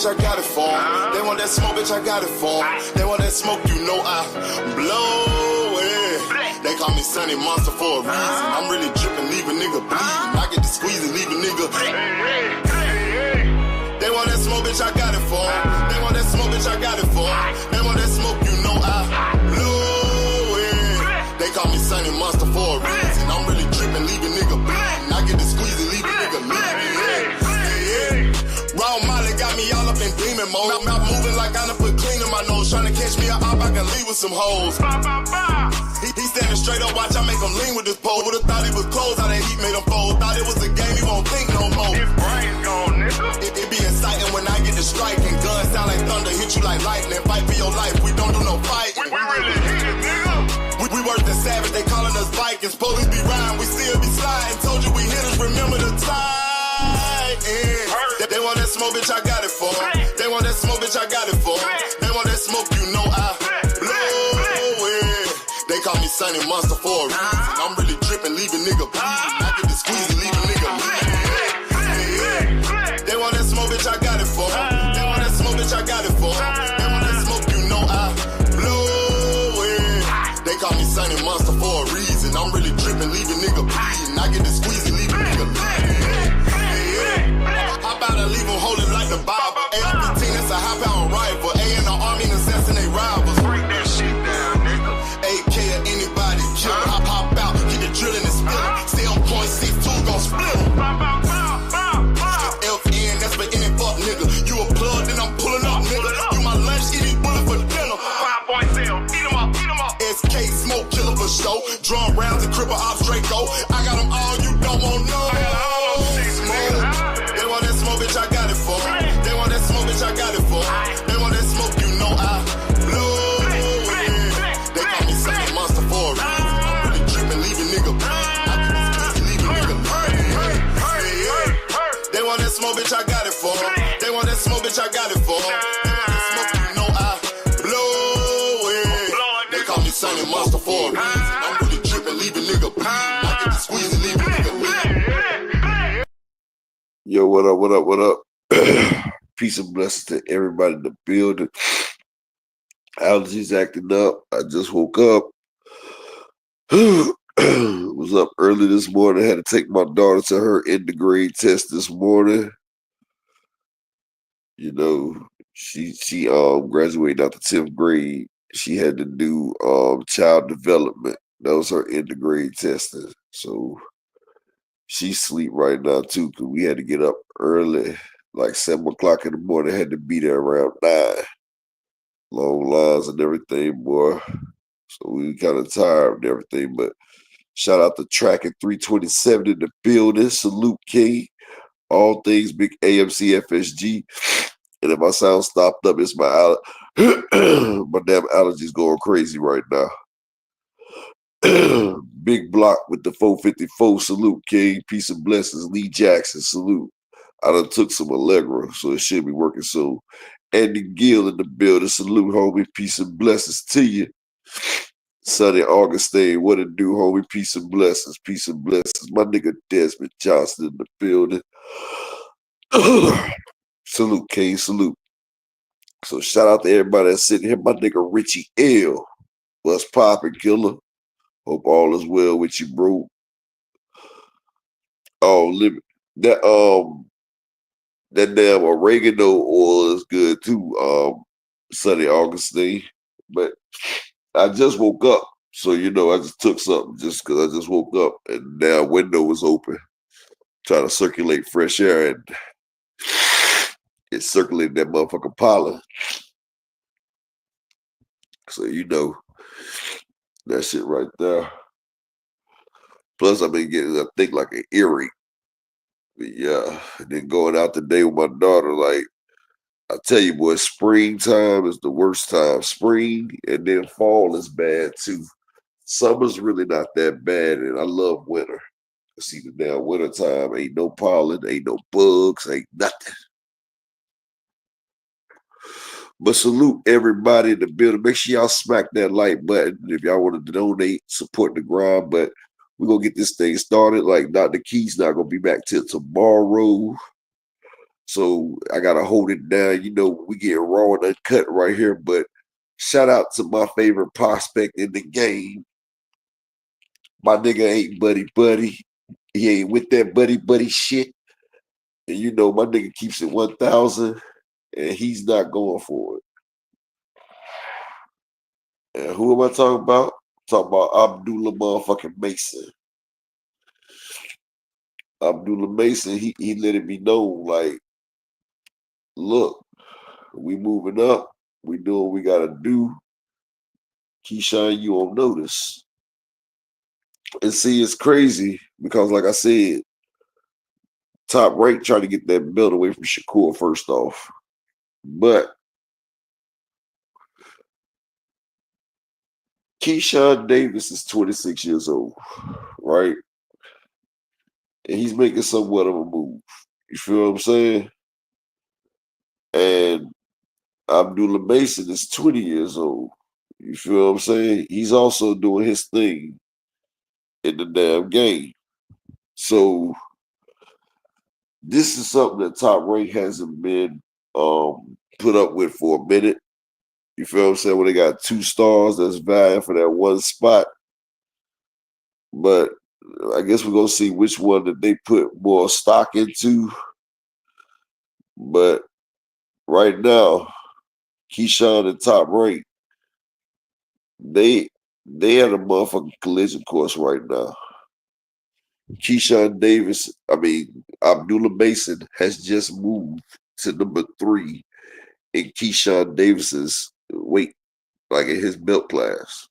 I got it for 'em. They want that smoke, bitch, I got it for 'em. They want that smoke, you know I blow it. They call me Sunny Monster for a reason. I'm really dripping, leave a nigga bleeding. I get to squeeze and leave a nigga. They want that smoke, bitch, I got it for 'em. They want that smoke, bitch, I got it for 'em. They want that smoke, you know I blow it. They call me Sunny Monster for a reason. I'm really dripping, leave a nigga bleeding. I get to squeeze and leave a nigga bleeding. Raw Molly got me all up in demon mode. Mouth moving like I done put clean in my nose. Tryna catch me up, I can leave with some hoes. He standing straight up, watch I make him lean with this pole. Would've thought he was closed, how that heat made him fold. Thought it was a game, he won't think no more. His brain's gone, nigga. It be exciting when I get to striking. Guns sound like thunder, hit you like lightning. Fight for your life, we don't do no fighting. We really hit it, nigga. We worse than savage, they calling us Vikings. Police be riding, we still be sliding. Told you we hit us, remember the time. They want that smoke, bitch, I got it for 'em. They want that smoke, bitch, I got it for 'em. They want that smoke, you know I blow it. They call me Sunny Monster for a reason. I'm really dripping, leave a nigga bleeding. I get to squeeze and leave a nigga bleeding. They want that smoke, bitch, I got it for 'em. They want that smoke, bitch, I got it for 'em. They want that smoke, you know I blow it. They call me Sunny Monster for a reason. I'm really dripping, leave a nigga bleeding. I get to squeeze and leave a nigga bleeding. How about I leave them holding like the Bible? AR-15, that's a high-power rifle. A in the army and assassinate rivals. Break that shit down, nigga. triple ops Draco. I got them all, you don't want no. Smoke. They want that smoke, bitch, I got it for. They want that smoke, bitch, I got it for. They want that smoke, you know I blow it. They call me Sunny Monster for a reason. I'm really tripping, leaving nigga bleed. I think it's easy, leaving nigga bleed. They want that smoke, bitch, I got it for. They want that smoke, bitch, I got it for. They want that smoke, you know I blow it. They call me Sunny Monster for a reason. I'm really tripping, leaving nigga bleed. I get the squeeze and leaving nigga bleed. Yo, what up, what up, what up? Peace and blessings to everybody in the building. Allergies acting up. I just woke up. Was up early this morning. Had to take my daughter to her end of grade test this morning. You know, she graduated out the 10th grade. She had to do child development. That was her end of grade testing. So she's asleep right now too, because we had to get up early, like 7 o'clock in the morning. Had to be there around 9. Long lines and everything, boy. So we kind of tired and everything, but shout out to Track at 327 in the building. Salute K. All things big AMC FSG. And if my sound stopped up, it's my my damn allergies going crazy right now. Big Block with the 454. Salute King. Peace and blessings. Lee Jackson. Salute. I done took some Allegra, so it should be working soon. Andy Gill in the building. Salute, homie. Peace and blessings to you. Sonny Augustine, what it do, homie? Peace and blessings. Peace and blessings. My nigga Desmond Johnson in the building. Salute, King. Salute. So shout out to everybody that's sitting here. My nigga Richie L. What's poppin', killer? Hope all is well with you, bro. Oh, that damn oregano oil is good too, Sonny Augustine. But I just woke up, so you know I just took something just because I just woke up and now window was open, trying to circulate fresh air, and it circulated that motherfucking pollen. So you know that shit right there. Plus I've been getting, I think, like an earache. But yeah, and then going out today with my daughter, like I tell you, boy, springtime is the worst time. Spring and then fall is bad too. Summer's really not that bad, and I love winter. See, the damn winter time ain't no pollen, ain't no bugs, ain't nothing. But salute everybody in the building. Make sure y'all smack that like button if y'all want to donate, support the grind. But we're going to get this thing started. Like Dr. Key's not going to be back till tomorrow. So I got to hold it down. You know, we get raw and uncut right here. But shout out to my favorite prospect in the game. My nigga ain't buddy. He ain't with that buddy shit. And you know, my nigga keeps it 1,000. And he's not going for it. And who am I talking about? I'm talking about Abdullah motherfucking Mason. Abdullah Mason, he let it be known, like, look, we moving up. We doing what we got to do. KEYSHAWN, you on notice. And see, it's crazy because, like I said, Top Rank trying to get that belt away from Shakur first off. But KEYSHAWN Davis is 26 years old, right? And he's making somewhat of a move. You feel what I'm saying? And Abdullah Mason is 20 years old. You feel what I'm saying? He's also doing his thing in the damn game. So this is something that Top Rank hasn't been put up with for a minute. You feel what I'm saying? When they got 2 stars that's vying for that one spot. But I guess we're going to see which one that they put more stock into. But right now, KEYSHAWN and Top Rank, they at a motherfucking collision course right now. Abdullah Mason has just moved to number 3 in KEYSHAWN Davis's weight, like in his belt class.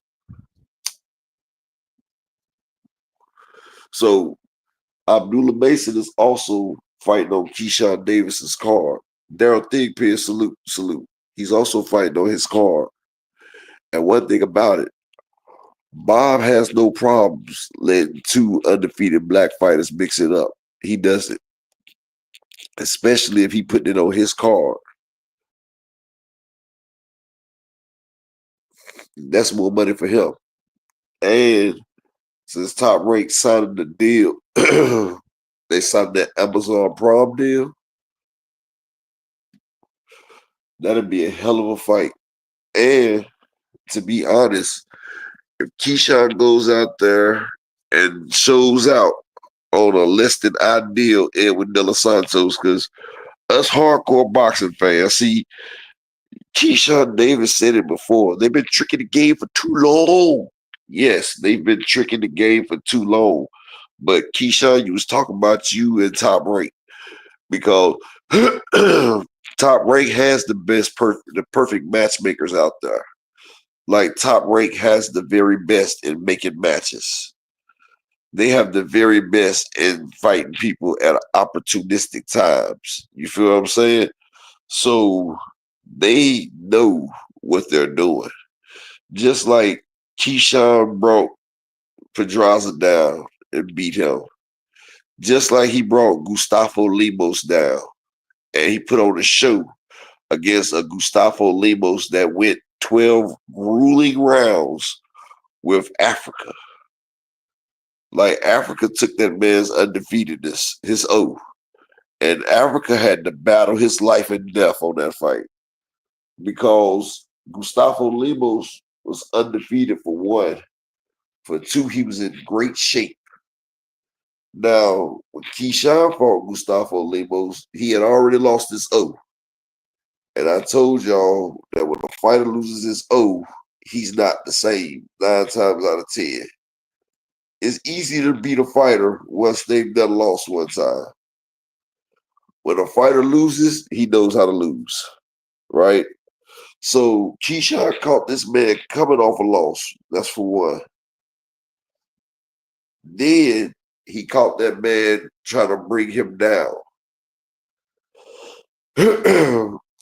So Abdullah Mason is also fighting on Keyshawn Davis's card. Daryl Thigpen, salute. He's also fighting on his card. And one thing about it, Bob has no problems letting two undefeated black fighters mix it up. He does it, especially if he put it on his card. That's more money for him. And since Top Rank signed the deal, they signed that Amazon Prime deal. That'd be a hell of a fight. And to be honest, if Keyshawn goes out there and shows out on a less than ideal Edwin De Los Santos, because us hardcore boxing fans, see, Keyshawn Davis said it before. They've been tricking the game for too long. Yes, they've been tricking the game for too long. But Keyshawn, you was talking about you and Top Rank because Top Rank has the perfect matchmakers out there. Like Top Rank has the very best in making matches. They have the very best in fighting people at opportunistic times. You feel what I'm saying? So they know what they're doing. Just like Keyshawn brought Pedraza down and beat him. Just like he brought Gustavo Limos down and he put on a show against a Gustavo Limos that went 12 grueling rounds with Africa. Like Africa took that man's undefeatedness, his oath. And Africa had to battle his life and death on that fight because Gustavo Limos was undefeated for one. For two, he was in great shape. Now, when Keyshawn fought Gustavo Limos, he had already lost his oath. And I told y'all that when a fighter loses his oath, he's not the same 9 times out of 10. It's easy to beat a fighter once they've done lost one time. When a fighter loses, he knows how to lose, right? So Keyshawn caught this man coming off a loss. That's for one. Then he caught that man trying to bring him down.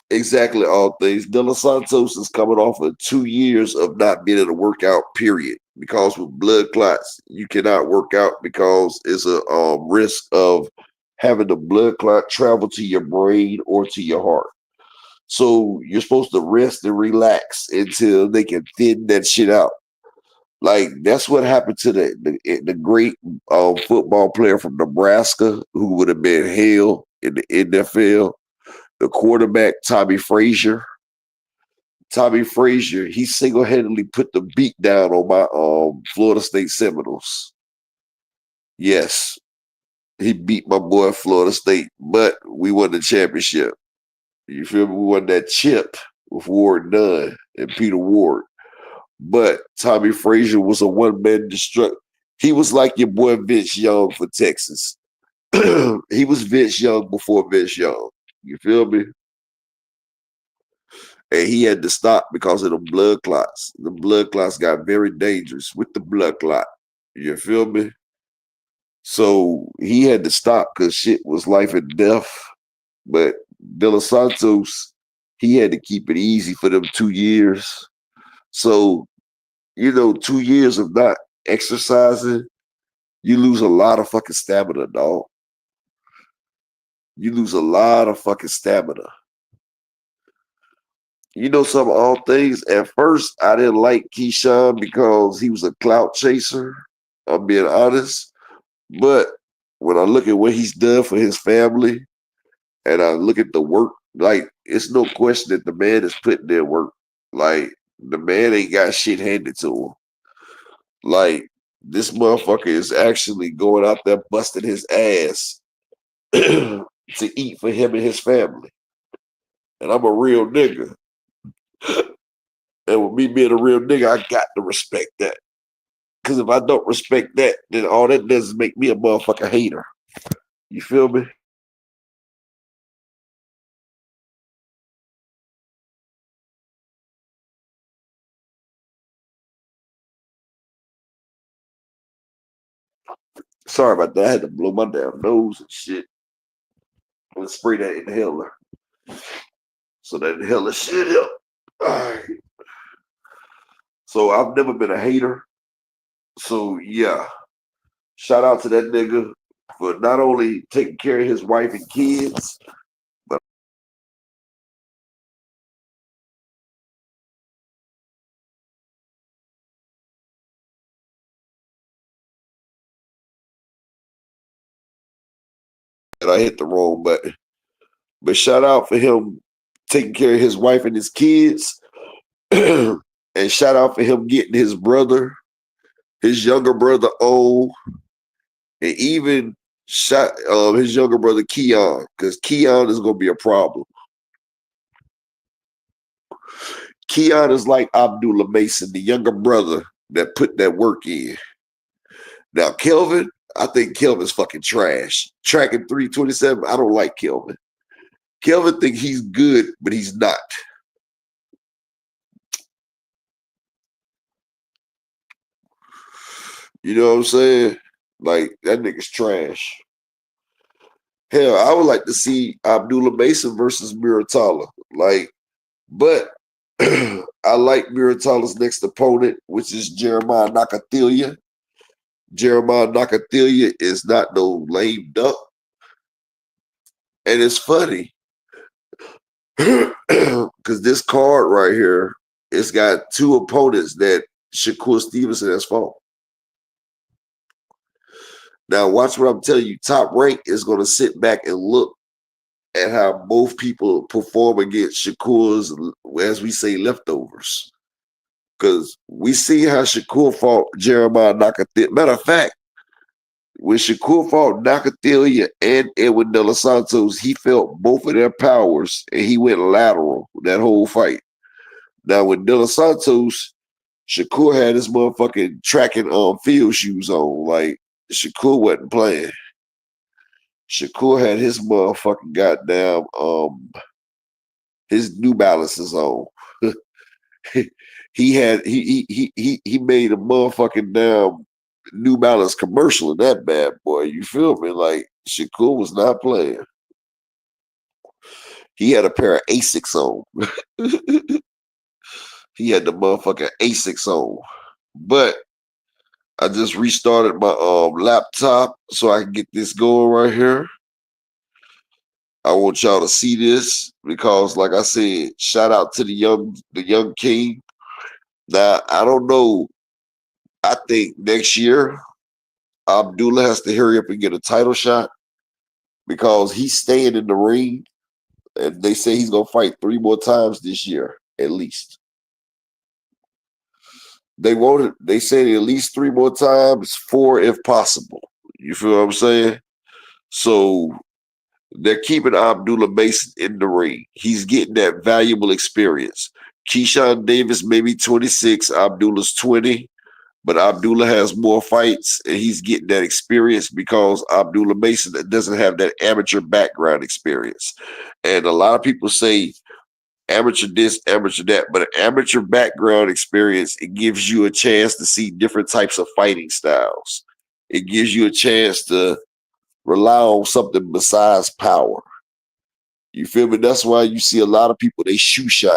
Exactly all things. De Los Santos is coming off of 2 years of not being in a workout, period. Because with blood clots, you cannot work out because it's a risk of having the blood clot travel to your brain or to your heart. So you're supposed to rest and relax until they can thin that shit out. Like that's what happened to the great football player from Nebraska who would have been held in the NFL. The quarterback Tommy Frazier. Tommy Frazier, he single-handedly put the beat down on my Florida State Seminoles. Yes, he beat my boy Florida State, but we won the championship. You feel me? We won that chip with Ward Dunn and Peter Ward. But Tommy Frazier was a one-man destruct. He was like your boy Vince Young for Texas. He was Vince Young before Vince Young. You feel me? And he had to stop because of the blood clots. The blood clots got very dangerous with the blood clot. You feel me? So he had to stop because shit was life and death. But De Los Santos, he had to keep it easy for them 2 years. So, 2 years of not exercising, you lose a lot of fucking stamina, dog. You lose a lot of fucking stamina. Some all things. At first, I didn't like Keyshawn because he was a clout chaser. I'm being honest. But when I look at what he's done for his family and I look at the work, like, it's no question that the man is putting their work. Like, the man ain't got shit handed to him. Like, this motherfucker is actually going out there busting his ass to eat for him and his family. And I'm a real nigga. And with me being a real nigga, I got to respect that. Because if I don't respect that, then all that does is make me a motherfucking hater. You feel me? Sorry about that. I had to blow my damn nose and shit. Let's spray that inhaler. So that inhaler shit up. Alright. So I've never been a hater. So yeah. Shout out to that nigga for not only taking care of his wife and kids, but and I hit the wrong button. But shout out for him taking care of his wife and his kids. And shout out for him getting his brother, his younger brother O, and even shot his younger brother KEYSHAWN, because KEYSHAWN is gonna be a problem. KEYSHAWN is like Abdullah Mason, the younger brother that put that work in. Now Kelvin, I think Kelvin's fucking trash. Tracking 327, I don't like Kelvin. Kelvin think he's good, but he's not. You know what I'm saying? Like, that nigga's trash. Hell, I would like to see Abdullah Mason versus Miratala. Like, but I like Miratala's next opponent, which is Jeremiah Nakathila. Jeremiah Nakathila is not no lame duck. And it's funny because this card right here, it's got two opponents that Shakur Stevenson has fought. Now, watch what I'm telling you. Top Rank is going to sit back and look at how both people perform against Shakur's, as we say, leftovers. Because we see how Shakur fought Jeremiah Nakathila. Matter of fact, when Shakur fought Nakathila and Edwin De Los Santos, he felt both of their powers and he went lateral that whole fight. Now, with De Los Santos, Shakur had his motherfucking tracking field shoes on. Like, Shakur wasn't playing. Shakur had his motherfucking goddamn his New Balances on. he made a motherfucking damn New Balance commercial in that bad boy. You feel me? Like, Shakur was not playing. He had a pair of Asics on. He had the motherfucking Asics on. But I just restarted my laptop so I can get this going right here. I want y'all to see this because, like I said, shout out to the young king. Now, I don't know. I think next year, Abdullah has to hurry up and get a title shot because he's staying in the ring. And they say he's going to fight 3 more times this year, at least. They say at least 3 more times, 4 if possible. You feel what I'm saying? So they're keeping Abdullah Mason in the ring. He's getting that valuable experience. KEYSHAWN Davis may be 26, Abdullah's 20, but Abdullah has more fights and he's getting that experience because Abdullah Mason doesn't have that amateur background experience. And a lot of people say amateur this, amateur that, but an amateur background experience, it gives you a chance to see different types of fighting styles. It gives you a chance to rely on something besides power. You feel me? That's why you see a lot of people, they shoe shine.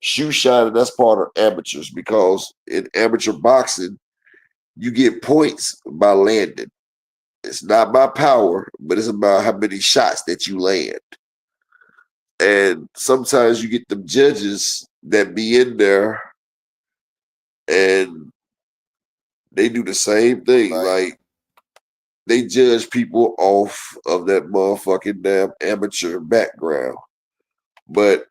Shoe shine, and that's part of amateurs because in amateur boxing, you get points by landing. It's not by power, but it's about how many shots that you land. And sometimes you get them judges that be in there and they do the same thing. Like, they judge people off of that motherfucking damn amateur background. But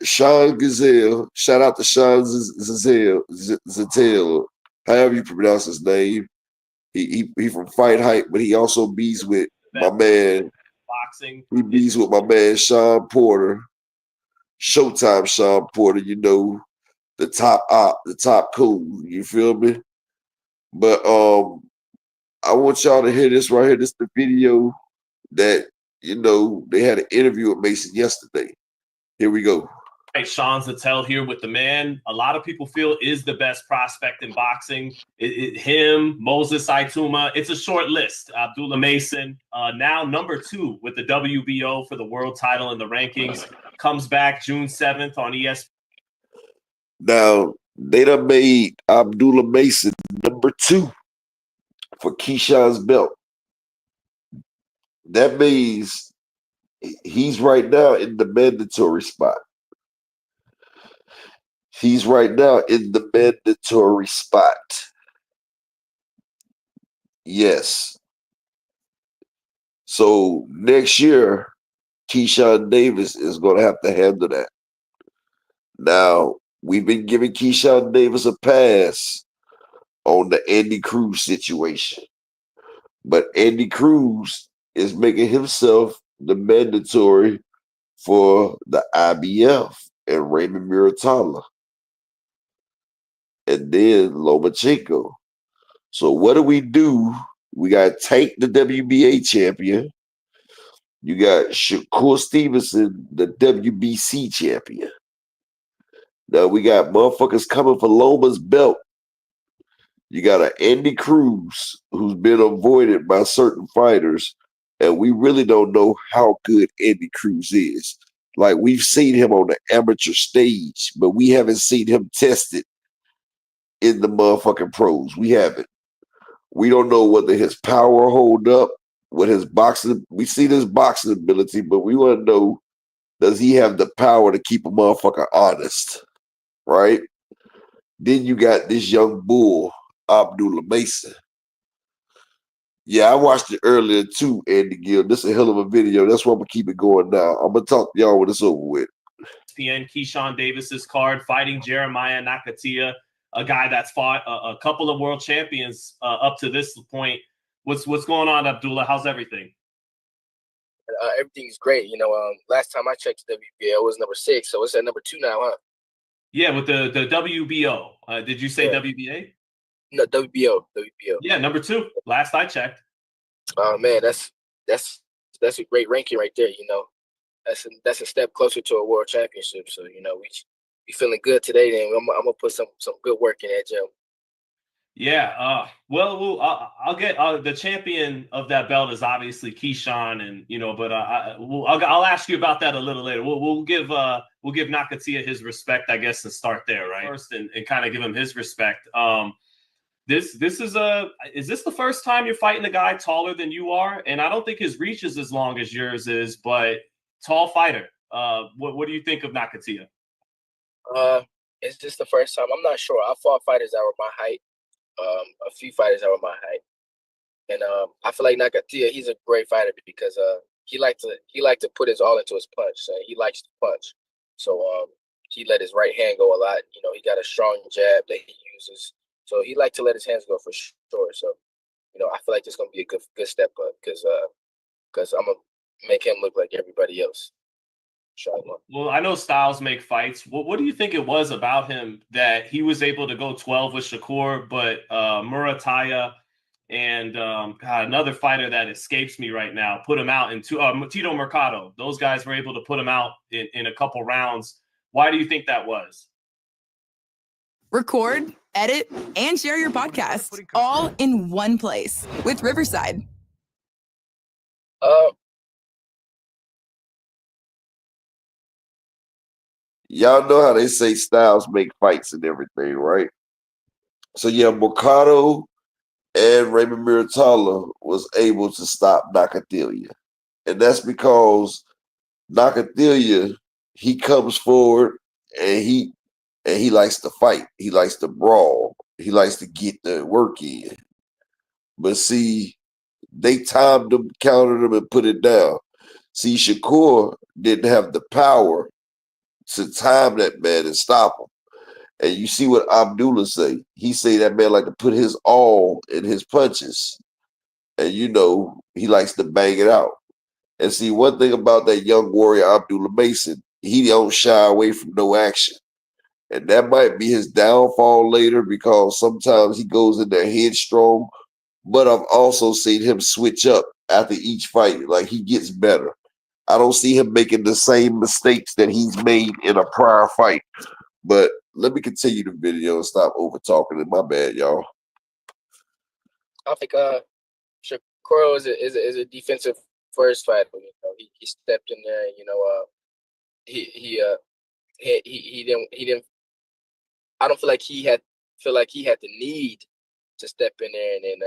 Sean Gazelle, shout out to Sean Zattel, however you pronounce his name. He from Fight Hype, but he also bees with my man. Boxing. He bees with my man Sean Porter, Showtime Sean Porter. You know, the top op, the top cool. You feel me? But I want y'all to hear this right here. This is the video that, you know, they had an interview with Mason yesterday. Here we go. Right, Sean Zattel here with the man a lot of people feel is the best prospect in boxing. Him, Moses Saituma. It's a short list. Abdullah Mason, now number 2 with the WBO for the world title in the rankings, comes back June 7th on ESPN. Now, they done made Abdullah Mason number 2 for KEYSHAWN's belt. That means he's right now in the mandatory spot. He's right now in the mandatory spot. Yes. So next year, KEYSHAWN Davis is going to have to handle that. Now, we've been giving KEYSHAWN Davis a pass on the Andy Cruz situation. But Andy Cruz is making himself the mandatory for the IBF and Raymond Muratalla. And then Lomachenko. So what do? We got Tank, the WBA champion. You got Shakur Stevenson, the WBC champion. Now we got motherfuckers coming for Loma's belt. You got an Andy Cruz who's been avoided by certain fighters, and we really don't know how good Andy Cruz is. Like, we've seen him on the amateur stage, but we haven't seen him tested in the motherfucking pros. We haven't. We don't know whether his power hold up, what his boxing. We see his boxing ability, but we want to know, does he have the power to keep a motherfucker honest, right? Then you got this young bull, Abdullah Mason. Yeah, I watched it earlier too, Andy Gill. This is a hell of a video. That's why I'm going to keep it going now. I'm going to talk to y'all when it's over with. ESPN, KEYSHAWN Davis's card, fighting Jeremiah Nakathila, a guy that's fought a couple of world champions up to this point. What's going on, Abdullah? How's everything? Everything's great. You know, last time I checked the WBA, it was number 6, so it's at number 2 now, huh? Yeah, with the WBO. Did you say WBA? No, WBO. Yeah, number 2. Last I checked. Oh man, that's a great ranking right there. You know, that's a step closer to a world championship. So you know, we feeling good today. Then I'm gonna put some good work in that gym. Yeah. I'll get the champion of that belt is obviously KEYSHAWN, and you know, but I'll ask you about that a little later. We'll give Nakathila his respect, I guess, and start there, right? First, and kind of give him his respect. Is this the first time you're fighting a guy taller than you are? And I don't think his reach is as long as yours is, but tall fighter. What do you think of Nakathila? It's just the first time. I'm not sure. I fought fighters that were my height. A few fighters that were my height, and I feel like Nakathila, he's a great fighter because he like to put his all into his punch. So he likes to punch. So he let his right hand go a lot. You know, he got a strong jab that he uses. So he liked to let his hands go for sure. So, you know, I feel like this is gonna be a good step up because I'm gonna make him look like everybody else. Well, I know styles make fights. What do you think it was about him that he was able to go 12 with Shakur, but Muratalla and another fighter that escapes me right now put him out in Tito Mercado? Those guys were able to put him out in a couple rounds. Why do you think that was? Record, edit, and share your podcast all in one place with Riverside. Y'all know how they say styles make fights and everything, right? So yeah, Mercado and Raymond Muratalla was able to stop Nakathila. And that's because Nakathila, he comes forward and he likes to fight. He likes to brawl. He likes to get the work in. But see, they timed him, countered him, and put it down. See, Shakur didn't have the power to time that man and stop him. And you see what Abdullah say. He say that man like to put his all in his punches. And you know, he likes to bang it out. And see, one thing about that young warrior, Abdullah Mason, he don't shy away from no action. And that might be his downfall later because sometimes he goes in there headstrong. But I've also seen him switch up after each fight. Like, he gets better. I don't see him making the same mistakes that he's made in a prior fight. But let me continue the video and stop over talking. My bad, y'all. I think Shakur is a defensive first fighter. You know, he stepped in there. And, you know, he didn't. I don't feel like he had the need to step in there and then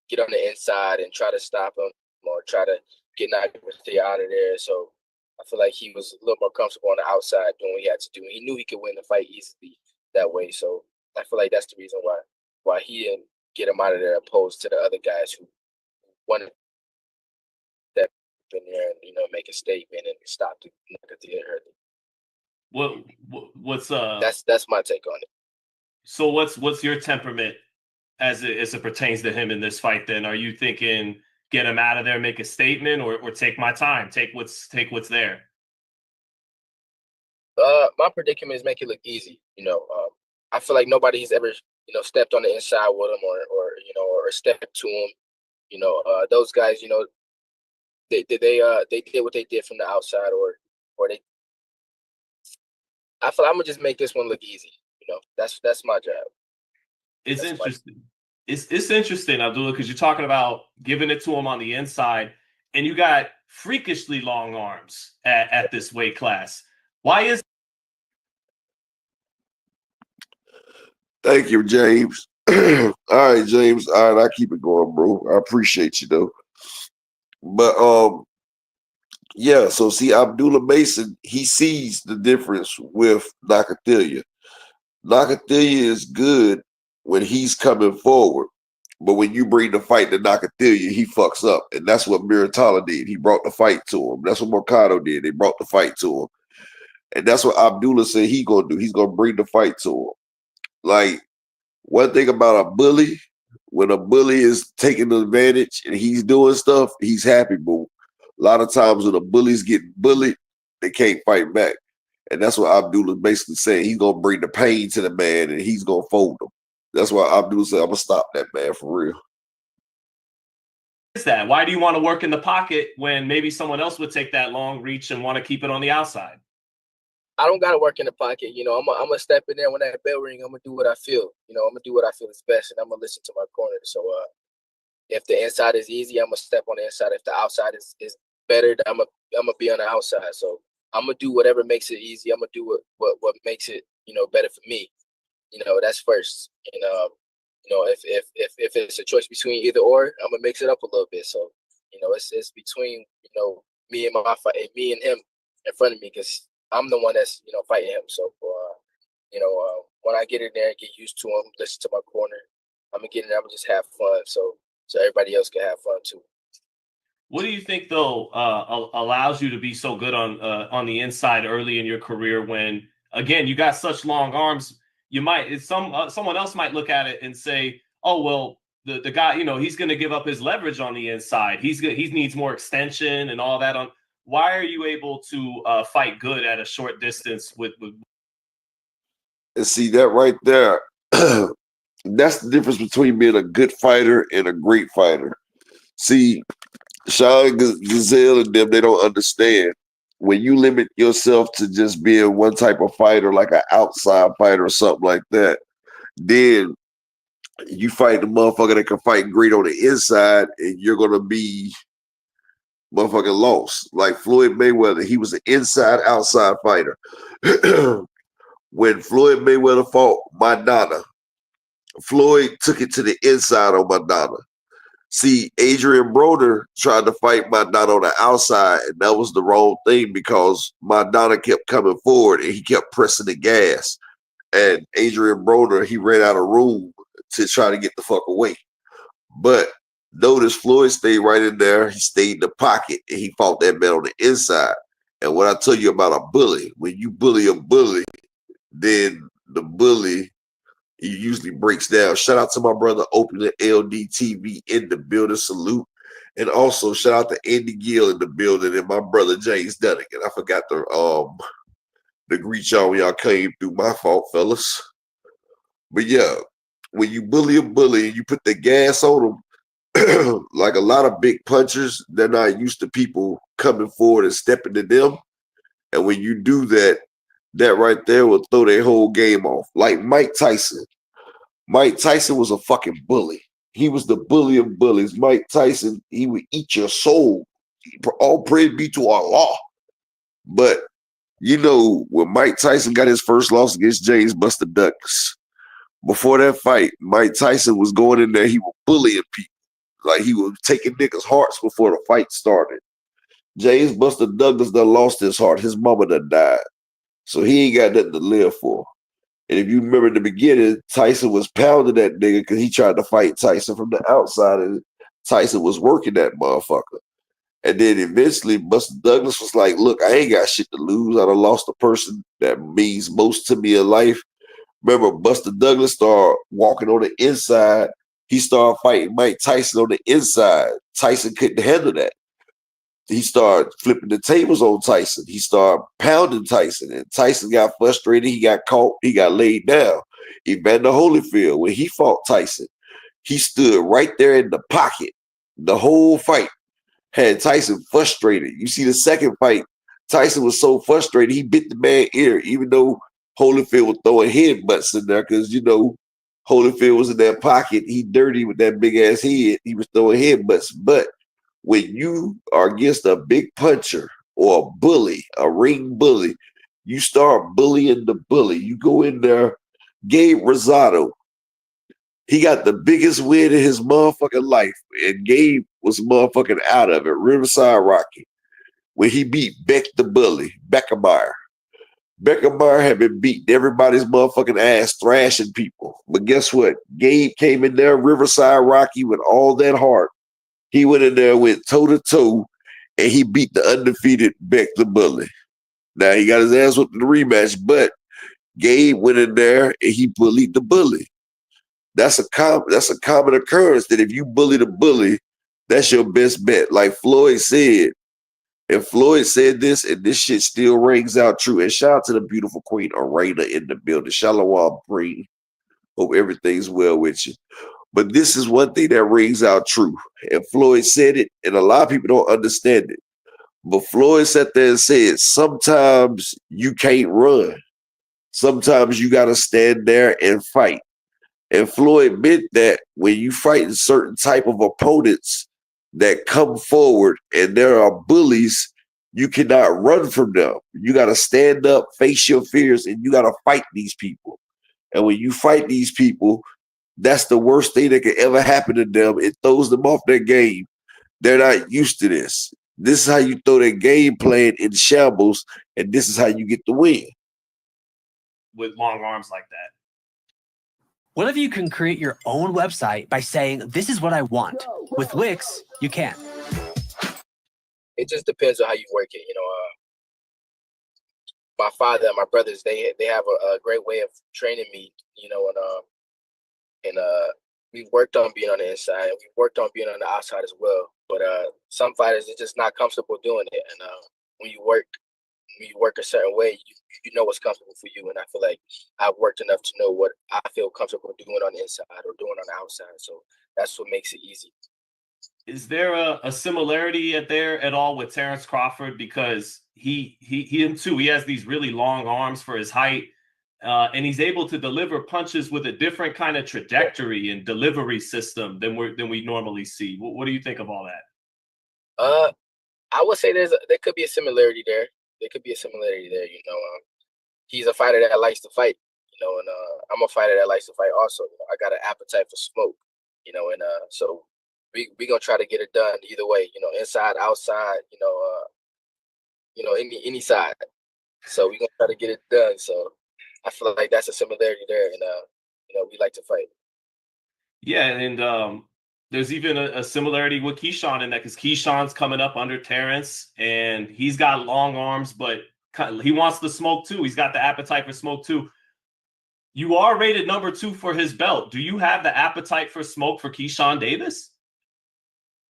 get on the inside and try to stop him or try to get Nagate out of there. So I feel like he was a little more comfortable on the outside doing what he had to do. He knew he could win the fight easily that way. So I feel like that's the reason why he didn't get him out of there, opposed to the other guys who wanted to step in there and, you know, make a statement and stop the Nagate early. What's that's my take on it. So what's your temperament as it pertains to him in this fight? Then are you thinking get him out of there, make a statement, or take my time, take what's there? My predicament is make it look easy. You know, I feel like nobody's ever, you know, stepped on the inside with him or stepped to him. You know, those guys, you know, they did what they did from the outside, or they. I feel I'm gonna just make this one look easy. You know, that's my job. It's interesting. It's interesting, Abdullah, because you're talking about giving it to him on the inside, and you got freakishly long arms at this weight class. Why is? Thank you, James. All right, James. All right, I keep it going, bro. I appreciate you though. But yeah. So see, Abdullah Mason, he sees the difference with Nakathila. Nakathila is good when he's coming forward, but when you bring the fight to Nakathila, he fucks up, and that's what Miratala did. He brought the fight to him. That's what Mercado did. They brought the fight to him, and that's what Abdullah said he gonna do. He's gonna bring the fight to him. Like, one thing about a bully, when a bully is taking advantage and he's doing stuff, he's happy, boo. A lot of times when a bully's getting bullied, they can't fight back. And that's what Abdullah basically saying. He's going to bring the pain to the man and he's going to fold him. That's why Abdullah said, I'm going to stop that man for real. Is that? Why do you want to work in the pocket when maybe someone else would take that long reach and want to keep it on the outside? I don't gotta work in the pocket. You know, I'm gonna step in there when that bell ring. I'm gonna do what I feel. You know, I'm gonna do what I feel is best, and I'm gonna listen to my corner. So, if the inside is easy, I'm gonna step on the inside. If the outside is better, I'm gonna be on the outside. So I'm gonna do whatever makes it easy. I'm gonna do what makes it, you know, better for me. You know, that's first. And you know, if it's a choice between either or, I'm gonna mix it up a little bit. So, you know, it's between, you know, me and my fight, me and him in front of me, because I'm the one that's, you know, fighting him. So, you know, when I get in there and get used to him, listen to my corner, I'm gonna get in there. I'm gonna just have fun, so everybody else can have fun too. What do you think though allows you to be so good on the inside early in your career? When again you got such long arms, you might someone else might look at it and say, oh well, the guy, you know, he's going to give up his leverage on the inside. He needs more extension and all that. Why are you able to fight good at a short distance with? And see that right there, that's the difference between being a good fighter and a great fighter. See, Sean Gazelle and them, they don't understand. When you limit yourself to just being one type of fighter, like an outside fighter or something like that, then you fight the motherfucker that can fight great on the inside, and you're gonna be motherfucking lost. Like Floyd Mayweather, he was an inside-outside fighter. When Floyd Mayweather fought Madonna, Floyd took it to the inside on Madonna. See, Adrian Broner tried to fight Madonna on the outside, and that was the wrong thing because Madonna kept coming forward and he kept pressing the gas. And Adrian Broner, he ran out of room to try to get the fuck away. But notice Floyd stayed right in there. He stayed in the pocket and he fought that man on the inside. And what I tell you about a bully, when you bully a bully, then the bully, he usually breaks down. Shout out to my brother opening LDTV in the building. Salute. And also shout out to Andy Gill in the building and my brother James Dunnigan. I forgot to greet y'all when y'all came through. My fault, fellas. But yeah, when you bully a bully and you put the gas on them, like a lot of big punchers, they're not used to people coming forward and stepping to them. And when you do that, that right there will throw their whole game off. Like Mike Tyson. Mike Tyson was a fucking bully. He was the bully of bullies. Mike Tyson, he would eat your soul. All praise be to Allah. But, you know, when Mike Tyson got his first loss against James Buster Douglas, before that fight, Mike Tyson was going in there, he was bullying people. Like he was taking niggas' hearts before the fight started. James Buster Douglas done lost his heart. His mama done died. So he ain't got nothing to live for. And if you remember in the beginning, Tyson was pounding that nigga because he tried to fight Tyson from the outside, and Tyson was working that motherfucker. And then eventually Buster Douglas was like, look, I ain't got shit to lose. I done lost a person that means most to me in life. Remember, Buster Douglas started walking on the inside. He started fighting Mike Tyson on the inside. Tyson couldn't handle that. He started flipping the tables on Tyson. He started pounding Tyson, and Tyson got frustrated. He got caught. He got laid down. Evander Holyfield, when he fought Tyson, he stood right there in the pocket. The whole fight had Tyson frustrated. You see the second fight, Tyson was so frustrated, he bit the man's ear, even though Holyfield was throwing headbutts in there because, you know, Holyfield was in that pocket. He dirty with that big-ass head. He was throwing headbutts. But when you are against a big puncher or a bully, a ring bully, you start bullying the bully. You go in there, Gabe Rosado, he got the biggest win in his motherfucking life, and Gabe was motherfucking out of it. Riverside Rocky, when he beat Beck the Bully, Beckermeyer. Beckermeyer had been beating everybody's motherfucking ass, thrashing people. But guess what? Gabe came in there, Riverside Rocky, with all that heart. He went in there, went toe-to-toe, and he beat the undefeated Beck the Bully. Now, he got his ass whooped in the rematch, but Gabe went in there and he bullied the bully. That's a common occurrence that if you bully the bully, that's your best bet. Like Floyd said, and Floyd said this, and this shit still rings out true. And shout out to the beautiful Queen Arena in the building. Shalom, Bree. Hope everything's well with you. But this is one thing that rings out true. And Floyd said it, and a lot of people don't understand it. But Floyd sat there and said, sometimes you can't run. Sometimes you got to stand there and fight. And Floyd meant that when you fighting certain type of opponents that come forward and there are bullies, you cannot run from them. You got to stand up, face your fears, and you got to fight these people. And when you fight these people, that's the worst thing that could ever happen to them. It throws them off their game. They're not used to this. This is how you throw their game plan in shambles, and this is how you get the win. With long arms like that. What if you can create your own website by saying, this is what I want? With Wix, you can. It just depends on how you work it. You know, my father and my brothers, they have a great way of training me, you know, and we worked on being on the inside, and we worked on being on the outside as well. But some fighters are just not comfortable doing it. And when you work a certain way, you know what's comfortable for you. And I feel like I've worked enough to know what I feel comfortable doing on the inside or doing on the outside. So that's what makes it easy. Is there a similarity there at all with Terrence Crawford? Because he too, he has these really long arms for his height, and he's able to deliver punches with a different kind of trajectory and delivery system than we normally see. What do you think of all that? I would say there could be a similarity there. There could be a similarity there. You know, he's a fighter that likes to fight. You know, and I'm a fighter that likes to fight also. You know, I got an appetite for smoke. You know, and so we gonna try to get it done either way. You know, inside, outside. You know, any side. So we gonna try to get it done. So I feel like that's a similarity there, and you know, we like to fight. Yeah, and there's even a similarity with KEYSHAWN in that, because KEYSHAWN's coming up under Terrence, and he's got long arms, but he wants the smoke too. He's got the appetite for smoke too. You are rated number 2 for his belt. Do you have the appetite for smoke for KEYSHAWN Davis?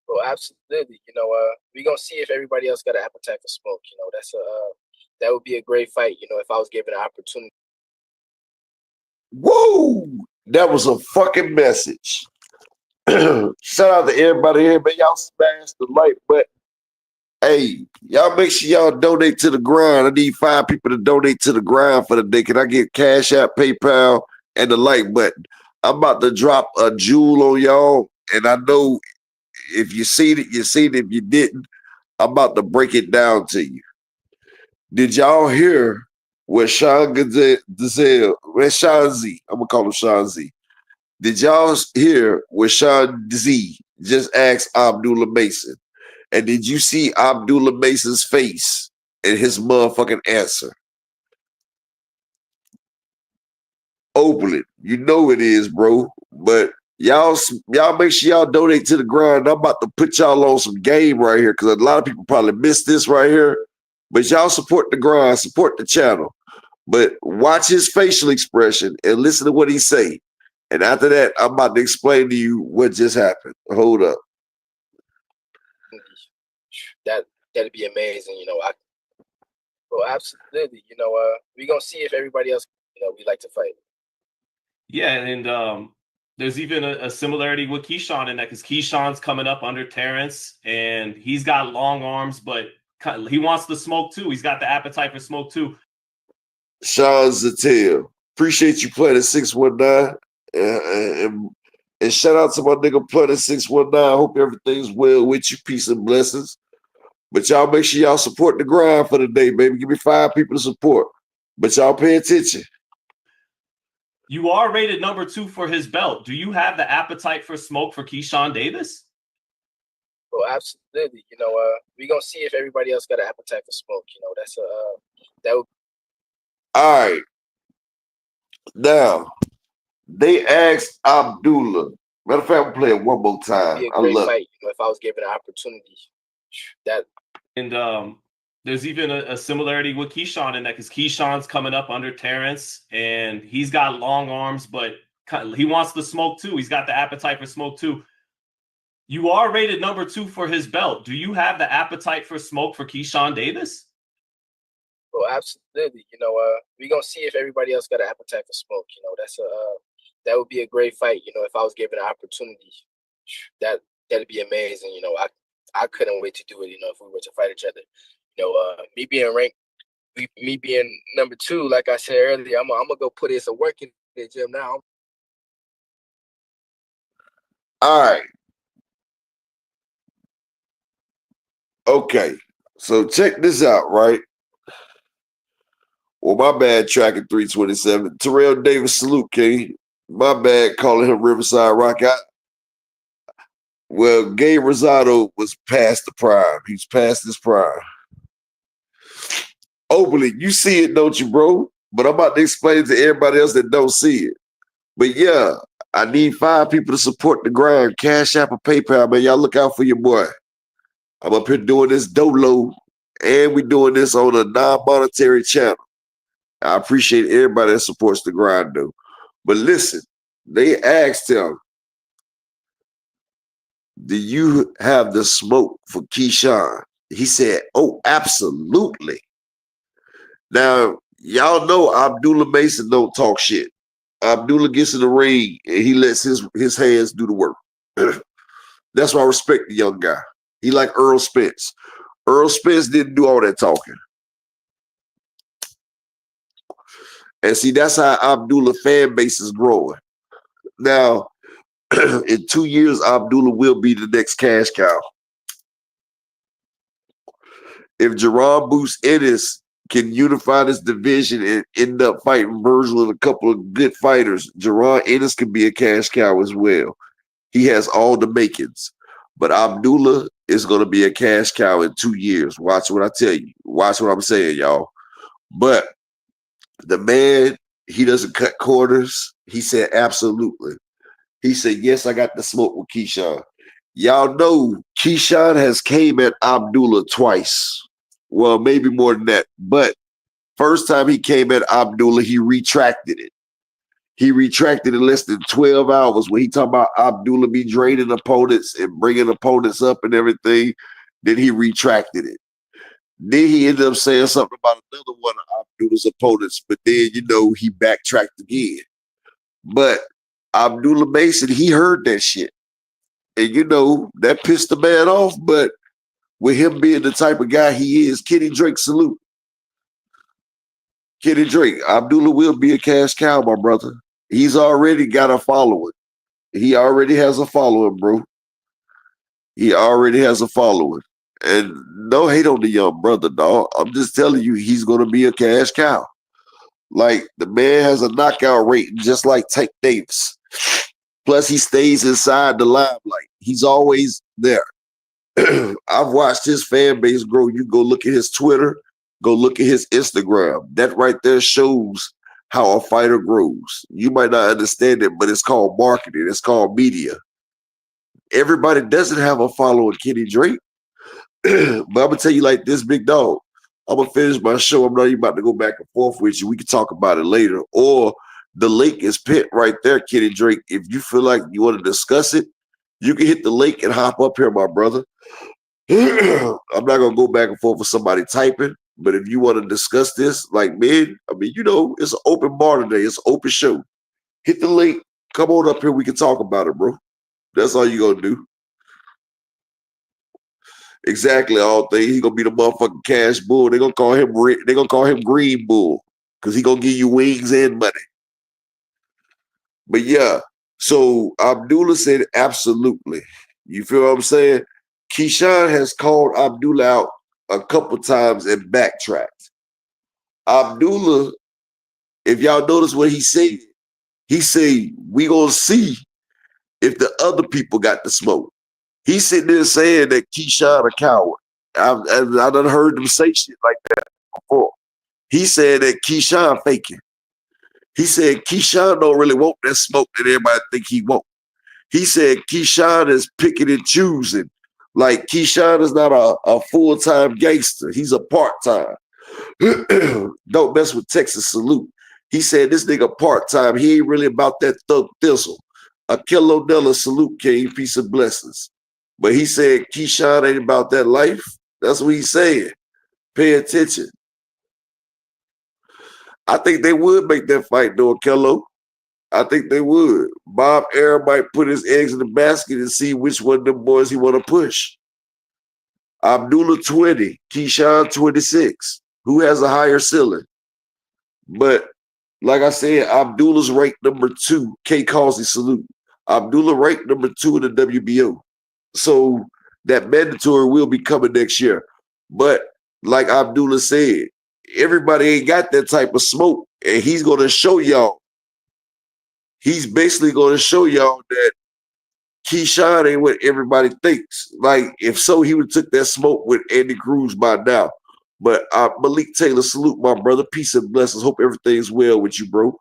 Well, absolutely. You know, we're gonna see if everybody else got an appetite for smoke. You know, that would be a great fight. You know, if I was given an opportunity. Whoa! That was a fucking message. Shout out to everybody here, man. Y'all smash the like button. Hey, y'all make sure y'all donate to the grind. I need 5 people to donate to the grind for the day. Can I get Cash App, PayPal, and the like button? I'm about to drop a jewel on y'all, and I know if you seen it, you seen it. If you didn't, I'm about to break it down to you. Did y'all hear what Sean Gazelle, Sean Z, I'm gonna call him Sean Z. Did y'all hear what Sean Z just asked Abdullah Mason? And did you see Abdullah Mason's face and his motherfucking answer? Open it. You know it is, bro. But y'all make sure y'all donate to the grind. I'm about to put y'all on some game right here because a lot of people probably missed this right here. But y'all support the grind, support the channel. But watch his facial expression and listen to what he say. And after that, I'm about to explain to you what just happened. Hold up. That'd be amazing, Well, absolutely. We're gonna see if everybody else, we like to fight. Yeah, and there's even a similarity with KEYSHAWN in that because KEYSHAWN's coming up under Terrence, and he's got long arms, but he wants the smoke too. He's got the appetite for smoke too. Sean Zattel, appreciate you playing at 619, and shout out to my nigga playing at 619. I hope everything's well with you. Peace and blessings. But y'all make sure y'all support the grind for the day, baby. Give me 5 people to support. But y'all pay attention. You are rated number 2 for his belt. Do you have the appetite for smoke for KEYSHAWN Davis? Well, absolutely. We're gonna see if everybody else got an appetite for smoke. That would. All right. Now, they asked Abdullah. Matter of fact, I'm playing one more time. Be a great fight, if I was given an opportunity. And there's even a similarity with KEYSHAWN in that because KEYSHAWN's coming up under Terrence, and he's got long arms, but he wants the smoke too. He's got the appetite for smoke too. You are rated number 2 for his belt. Do you have the appetite for smoke for KEYSHAWN Davis? Well, absolutely. We're gonna see if everybody else got an appetite for smoke. That would be a great fight. If I was given an opportunity, that'd be amazing. I couldn't wait to do it. If we were to fight each other. Me being ranked, me being number 2, like I said earlier, I'm gonna go put in some work in the gym now. All right. Okay. So check this out, right? Well, my bad, tracking 327. Terrell Davis, salute, King. My bad, calling him Riverside Rock. Well, Gabe Rosado was past the prime. He's past his prime. Openly, you see it, don't you, bro? But I'm about to explain it to everybody else that don't see it. But yeah, I need 5 people to support the grind. Cash App or PayPal, man. Y'all look out for your boy. I'm up here doing this dolo, and we're doing this on a non-monetary channel. I appreciate everybody that supports the grind, though. But listen, they asked him, do you have the smoke for KEYSHAWN? He said, oh, absolutely. Now, y'all know Abdullah Mason don't talk shit. Abdullah gets in the ring and he lets his hands do the work. That's why I respect the young guy. He like Earl Spence. Earl Spence didn't do all that talking. And see, that's how Abdullah fan base is growing. Now, in 2 years, Abdullah will be the next cash cow. If Jerron Boost Ennis can unify this division and end up fighting Virgil and a couple of good fighters, Jerron Ennis can be a cash cow as well. He has all the makings. But Abdullah is going to be a cash cow in 2 years. Watch what I tell you. Watch what I'm saying, y'all. But the man, he doesn't cut corners. He said, absolutely. He said, yes, I got the smoke with KEYSHAWN. Y'all know KEYSHAWN has came at Abdullah twice. Well, maybe more than that. But first time he came at Abdullah, he retracted it. He retracted in less than 12 hours when he talked about Abdullah be draining opponents and bringing opponents up and everything. Then he retracted it. Then he ended up saying something about another one of Abdullah's opponents, but then, he backtracked again. But Abdullah Mason, he heard that shit. And, that pissed the man off. But with him being the type of guy he is, Kenny Drake salute. Kenny Drake, Abdullah will be a cash cow, my brother. He's already got a following. He already has a following, bro. He already has a following. And no hate on the young brother, dog. I'm just telling you, he's going to be a cash cow. Like, the man has a knockout rate just like Tank Davis. Plus, he stays inside the limelight. He's always there. I've watched his fan base grow. You go look at his Twitter, go look at his Instagram. That right there shows how a fighter grows. You might not understand it, but it's called marketing. It's called media. Everybody doesn't have a following Kenny Drake. But I'm going to tell you like this, big dog. I'm going to finish my show. I'm not even about to go back and forth with you. We can talk about it later. Or the link is pinned right there, Kenny Drake. If you feel like you want to discuss it, you can hit the link and hop up here, my brother. I'm not going to go back and forth with somebody typing. But if you want to discuss this, like, man, I mean, you know, it's an open bar today. It's an open show. Hit the link. Come on up here. We can talk about it, bro. That's all you going to do. Exactly, all things. He's gonna be the motherfucking cash bull. They're gonna call him Green Bull, because he's gonna give you wings and money. But yeah, so Abdullah said absolutely. You feel what I'm saying? KEYSHAWN has called Abdullah out a couple times and backtracked. Abdullah, if y'all notice what he said, we gonna see if the other people got the smoke. He's sitting there saying that KEYSHAWN a coward. I done heard them say shit like that before. He said that KEYSHAWN faking. He said KEYSHAWN don't really want that smoke that everybody think he want. He said KEYSHAWN is picking and choosing. Like, KEYSHAWN is not a full-time gangster. He's a part-time. Don't mess with Texas salute. He said this nigga part-time. He ain't really about that thug thistle. A kilo dollar salute king, peace and blessings. But he said KEYSHAWN ain't about that life. That's what he's saying. Pay attention. I think they would make that fight, though, Kello. I think they would. Bob Arum might put his eggs in the basket and see which one of them boys he want to push. Abdullah 20, KEYSHAWN 26. Who has a higher ceiling? But like I said, Abdullah's ranked number 2. K. Causey salute. Abdullah ranked number 2 in the WBO. So that mandatory will be coming next year. But like Abdullah said, everybody ain't got that type of smoke. And he's going to show y'all. He's basically going to show y'all that KEYSHAWN ain't what everybody thinks. Like, if so, he would have took that smoke with Andy Cruz by now. But Malik Taylor, salute, my brother. Peace and blessings. Hope everything's well with you, bro.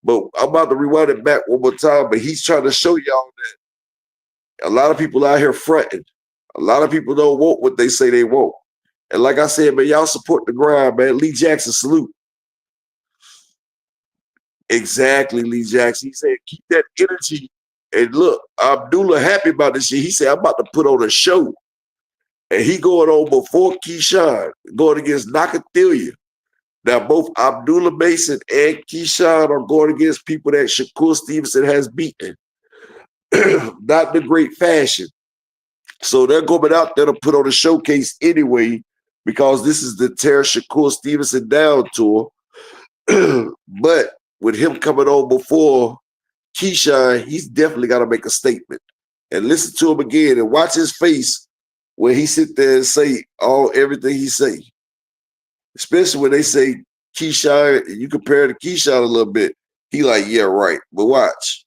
But I'm about to rewind it back one more time. But he's trying to show y'all that a lot of people out here fronting. A lot of people don't want what they say they want. And like I said, man, y'all support the grind, man. Lee Jackson, salute. Exactly, Lee Jackson. He said, keep that energy. And look, Abdullah happy about this shit. He said, I'm about to put on a show. And he going on before KEYSHAWN, going against Nakathilia. Now, both Abdullah Mason and KEYSHAWN are going against people that Shakur Stevenson has beaten. Not in a great fashion. So they're going out there to put on a showcase anyway, because this is the Tear Shakur Stevenson Down tour. But with him coming on before KEYSHAWN, he's definitely got to make a statement. And listen to him again and watch his face when he sit there and say everything he say. Especially when they say KEYSHAWN, and you compare it to KEYSHAWN a little bit, he like, yeah, right. But watch.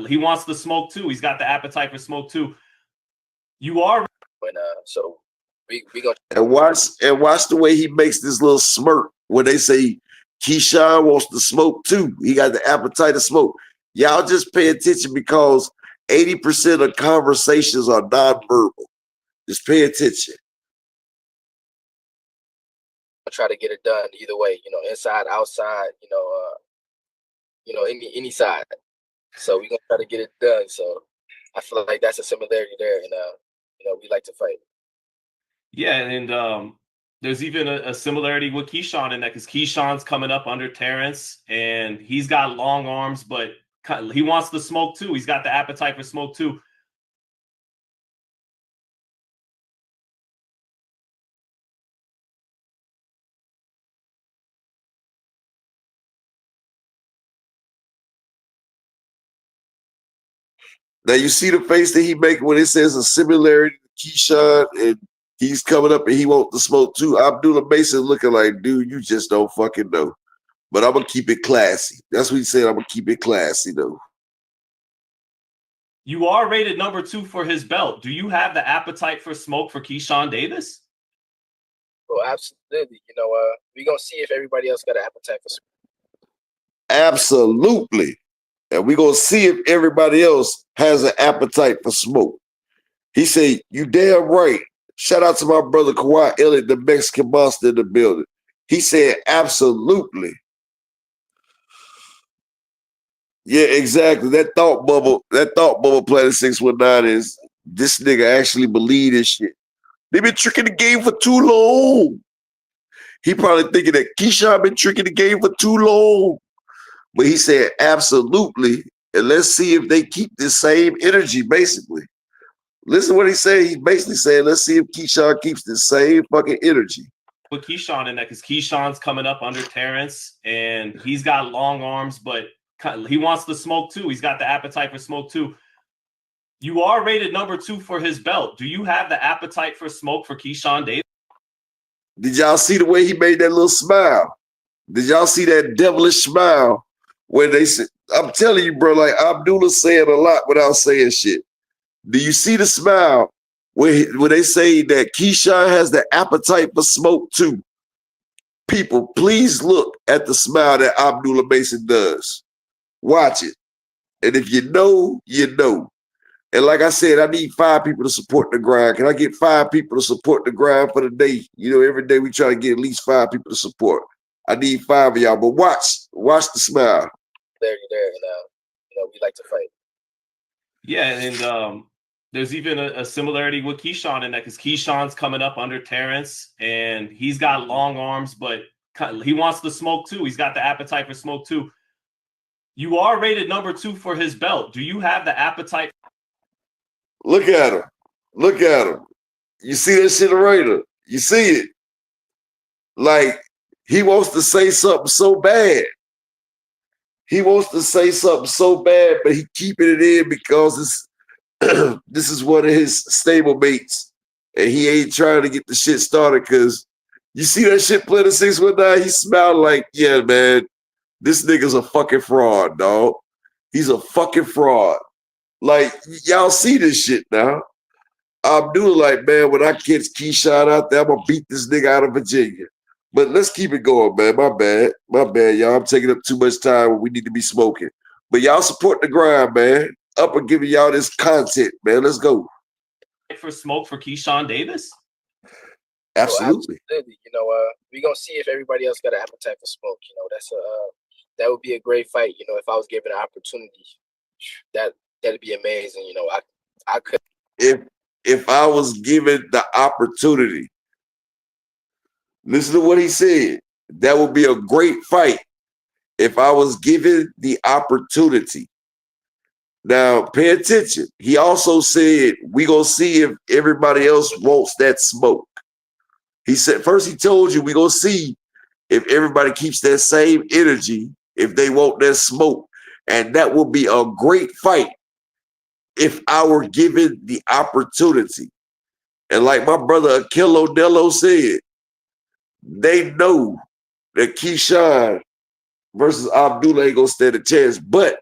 He wants the smoke too. He's got the appetite for smoke too. You are when so we gonna and watch the way he makes this little smirk when they say KEYSHAWN wants the smoke too. He got the appetite to smoke. Y'all just pay attention, because 80% of conversations are nonverbal. Just pay attention. try to get it done either way, inside, outside, any side. So we're gonna try to get it done. So I feel like that's a similarity there, and we like to fight. Yeah, and there's even a similarity with KEYSHAWN in that, because KEYSHAWN's coming up under Terrence, and he's got long arms, but he wants the smoke too. He's got the appetite for smoke too. Now you see the face that he make when it says a similarity to KEYSHAWN, and he's coming up and he wants the smoke too. Abdullah Mason looking like, dude, you just don't fucking know. But I'm gonna keep it classy. That's what he said. I'm gonna keep it classy though. You are rated number 2 for his belt. Do you have the appetite for smoke for KEYSHAWN Davis? Well, absolutely. You know, we're gonna see if everybody else got an appetite for smoke. Absolutely. And we're gonna see if everybody else has an appetite for smoke. He said, you damn right. Shout out to my brother Kawhi Elliott, the Mexican monster in the building. He said, absolutely. Yeah, exactly. That thought bubble Planet 619 is this nigga actually believe this shit. They've been tricking the game for too long. He probably thinking that KEYSHAWN been tricking the game for too long. But he said, absolutely. And let's see if they keep this same energy, basically. Listen to what he said. He's basically saying, let's see if KEYSHAWN keeps the same fucking energy. Put KEYSHAWN in that because KEYSHAWN's coming up under Terrence, and he's got long arms, but he wants the smoke too. He's got the appetite for smoke too. You are rated number 2 for his belt. Do you have the appetite for smoke for KEYSHAWN Davis? Did y'all see the way he made that little smile? Did y'all see that devilish smile when they said, I'm telling you, bro, like Abdullah saying a lot without saying shit. Do you see the smile when they say that KEYSHAWN has the appetite for smoke too? People, please look at the smile that Abdullah Mason does. Watch it. And if you know, you know. And like I said, I need 5 people to support the grind. Can I get 5 people to support the grind for the day? You know, every day we try to get at least 5 people to support. I need 5 of y'all, but watch the smile. There, and you know, we like to fight. Yeah, and there's even a similarity with KEYSHAWN in that because KEYSHAWN's coming up under Terrence, and he's got long arms, but he wants the smoke too. He's got the appetite for smoke too. You are rated number 2 for his belt. Do you have the appetite? Look at him. Look at him. You see that shit right? You see it. Like, he wants to say something so bad. He wants to say something so bad, but he keeping it in because it's this is one of his stable mates. And he ain't trying to get the shit started because you see that shit Planet 619, he smiled like, yeah, man, this nigga's a fucking fraud, dog. He's a fucking fraud. Like, y'all see this shit now. I'm doing like, man, when I catch KEYSHAWN out there, I'm going to beat this nigga out of Virginia. But let's keep it going, man. My bad, y'all. I'm taking up too much time when we need to be smoking. But y'all support the grind, man. Up and giving y'all this content, man. Let's go. For smoke for KEYSHAWN Davis? Absolutely. Absolutely. You know, we're going to see if everybody else got an appetite for smoke. You know, that would be a great fight. You know, if I was given an opportunity, that'd be amazing. You know, I could. If I was given the opportunity, listen to what he said. That would be a great fight if I was given the opportunity. Now, pay attention. He also said, we gonna see if everybody else wants that smoke. He said, first he told you, we gonna see if everybody keeps that same energy, if they want that smoke. And that will be a great fight if I were given the opportunity. And like my brother Akilo Dello said, they know that KEYSHAWN versus Abdullah ain't gonna stand a chance. But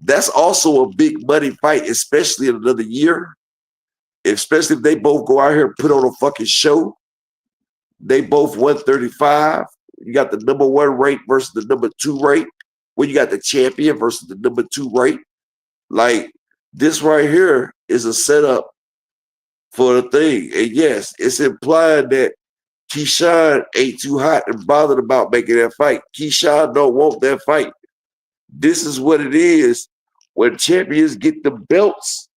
that's also a big money fight, especially in another year. Especially if they both go out here and put on a fucking show. They both 135. You got the number 1 rate versus the number 2 rate. When you got the champion versus the number 2 rate. Like, this right here is a setup for the thing. And yes, it's implied that KEYSHAWN ain't too hot and bothered about making that fight. KEYSHAWN don't want that fight. This is what it is. When champions get the belts,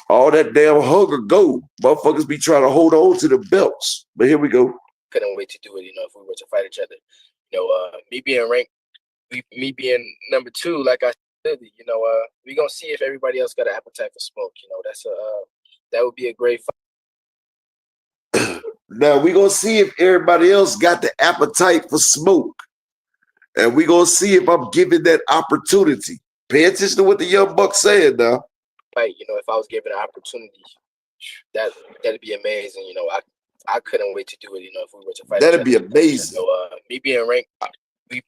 all that damn hunger go. Motherfuckers be trying to hold on to the belts. But here we go. Couldn't wait to do it, you know, if we were to fight each other. You know, me being ranked, me being number 2, like I You know, we gonna see if everybody else got an appetite for smoke. You know, that would be a great fight. Now we gonna see if everybody else got the appetite for smoke, and we gonna see if I'm giving that opportunity. Pay attention to what the young buck saying now. Fight, you know, if I was given an opportunity, that'd be amazing. You know, I couldn't wait to do it. You know, if we were to fight, That'd be amazing. So, me being ranked,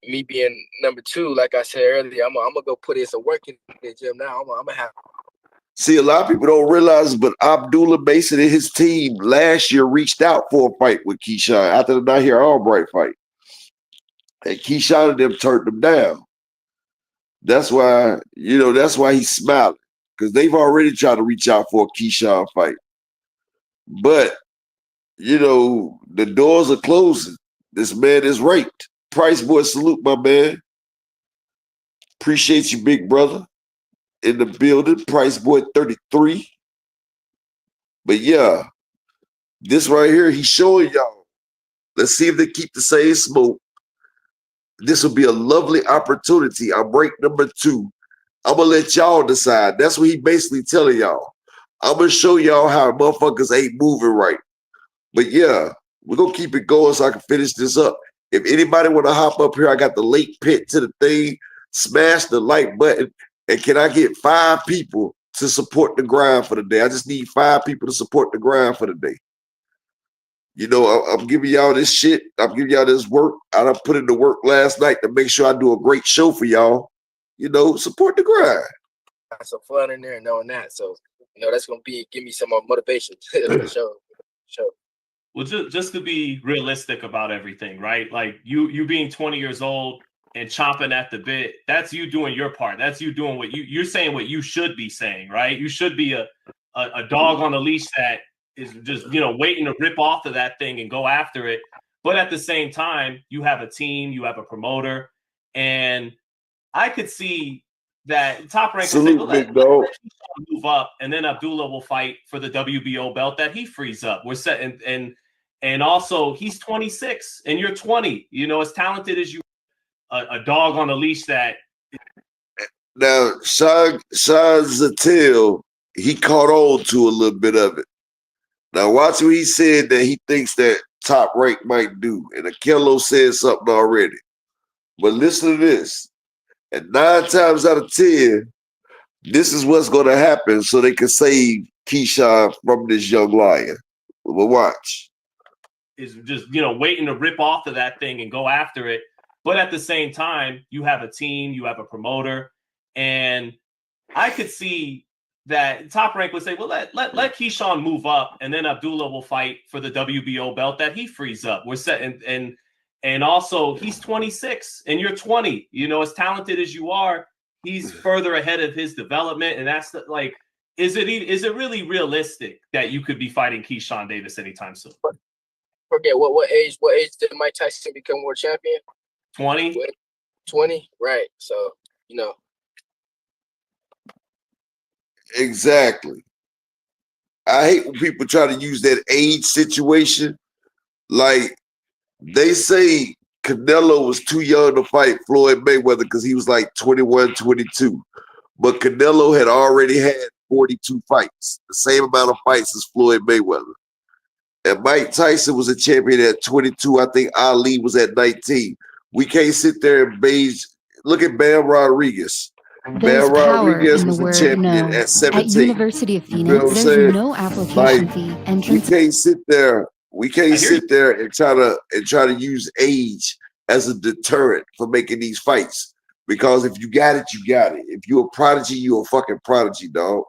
me being number 2, like I said earlier, I'm gonna go put in some work in the gym now. I'm gonna have. See, a lot of people don't realize, but Abdullah Mason and his team last year reached out for a fight with KEYSHAWN after the Nahir Albright fight. And KEYSHAWN and them turned them down. That's why he's smiling. Because they've already tried to reach out for a KEYSHAWN fight. But, you know, the doors are closing. This man is ranked. Price Boy, salute, my man. Appreciate you, big brother. In the building, Price Boy 33. But yeah, this right here, he's showing y'all. Let's see if they keep the same smoke. This will be a lovely opportunity. I'm ranked number 2. I'm going to let y'all decide. That's what he basically telling y'all. I'm going to show y'all how motherfuckers ain't moving right. But yeah, we're going to keep it going so I can finish this up. If anybody want to hop up here, I got the link pit to the thing. Smash the like button. And can I get 5 people to support the grind for the day? I just need 5 people to support the grind for the day. You know, I'm giving y'all this shit. I'm giving y'all this work. I done put in the work last night to make sure I do a great show for y'all. You know, support the grind. Got some fun in there and knowing that. So, you know, that's going to give me some more motivation for the show. Well, just to be realistic about everything, right? Like you being 20 years old and chomping at the bit, that's you doing your part. That's you doing what you're saying what you should be saying, right? You should be a dog on a leash that is just, you know, waiting to rip off of that thing and go after it. But at the same time, you have a team, you have a promoter, and I could see that Top Rank will say, well, let move up, and then Abdullah will fight for the WBO belt that he frees up. We're set, and also he's 26 and you're 20. You know, as talented as you, a dog on a leash that. Now, Sean Zattil, he caught on to a little bit of it. Now, watch what he said that he thinks that Top Rank might do, and Akello said something already. But listen to this. And 9 times out of 10, this is what's going to happen so they can save KEYSHAWN from this young lion. We'll watch. Is just, you know, waiting to rip off of that thing and go after it. But at the same time, you have a team, you have a promoter. And I could see that Top Rank would say, well, let KEYSHAWN move up, and then Abdullah will fight for the WBO belt that he frees up. We're set, and also he's 26 and you're 20. You know, as talented as you are, he's further ahead of his development. And that's like, is it really realistic that you could be fighting KEYSHAWN Davis anytime soon? Forget what age did Mike Tyson become world champion? 20. 20, right? So, you know. Exactly. I hate when people try to use that age situation. Like, they say Canelo was too young to fight Floyd Mayweather because he was like 21, 22. But Canelo had already had 42 fights, the same amount of fights as Floyd Mayweather. And Mike Tyson was a champion at 22. I think Ali was at 19. We can't sit there and beige. Look at Bam Rodriguez. There's Bam power Rodriguez in the was a word champion no. at 17. At University of You know what I'm Phoenix, saying? there's no application Like, fee. we Entrance. can't sit there. We can't sit there and try to use age as a deterrent for making these fights. Because if you got it, you got it. If you're a prodigy, you're a fucking prodigy, dog.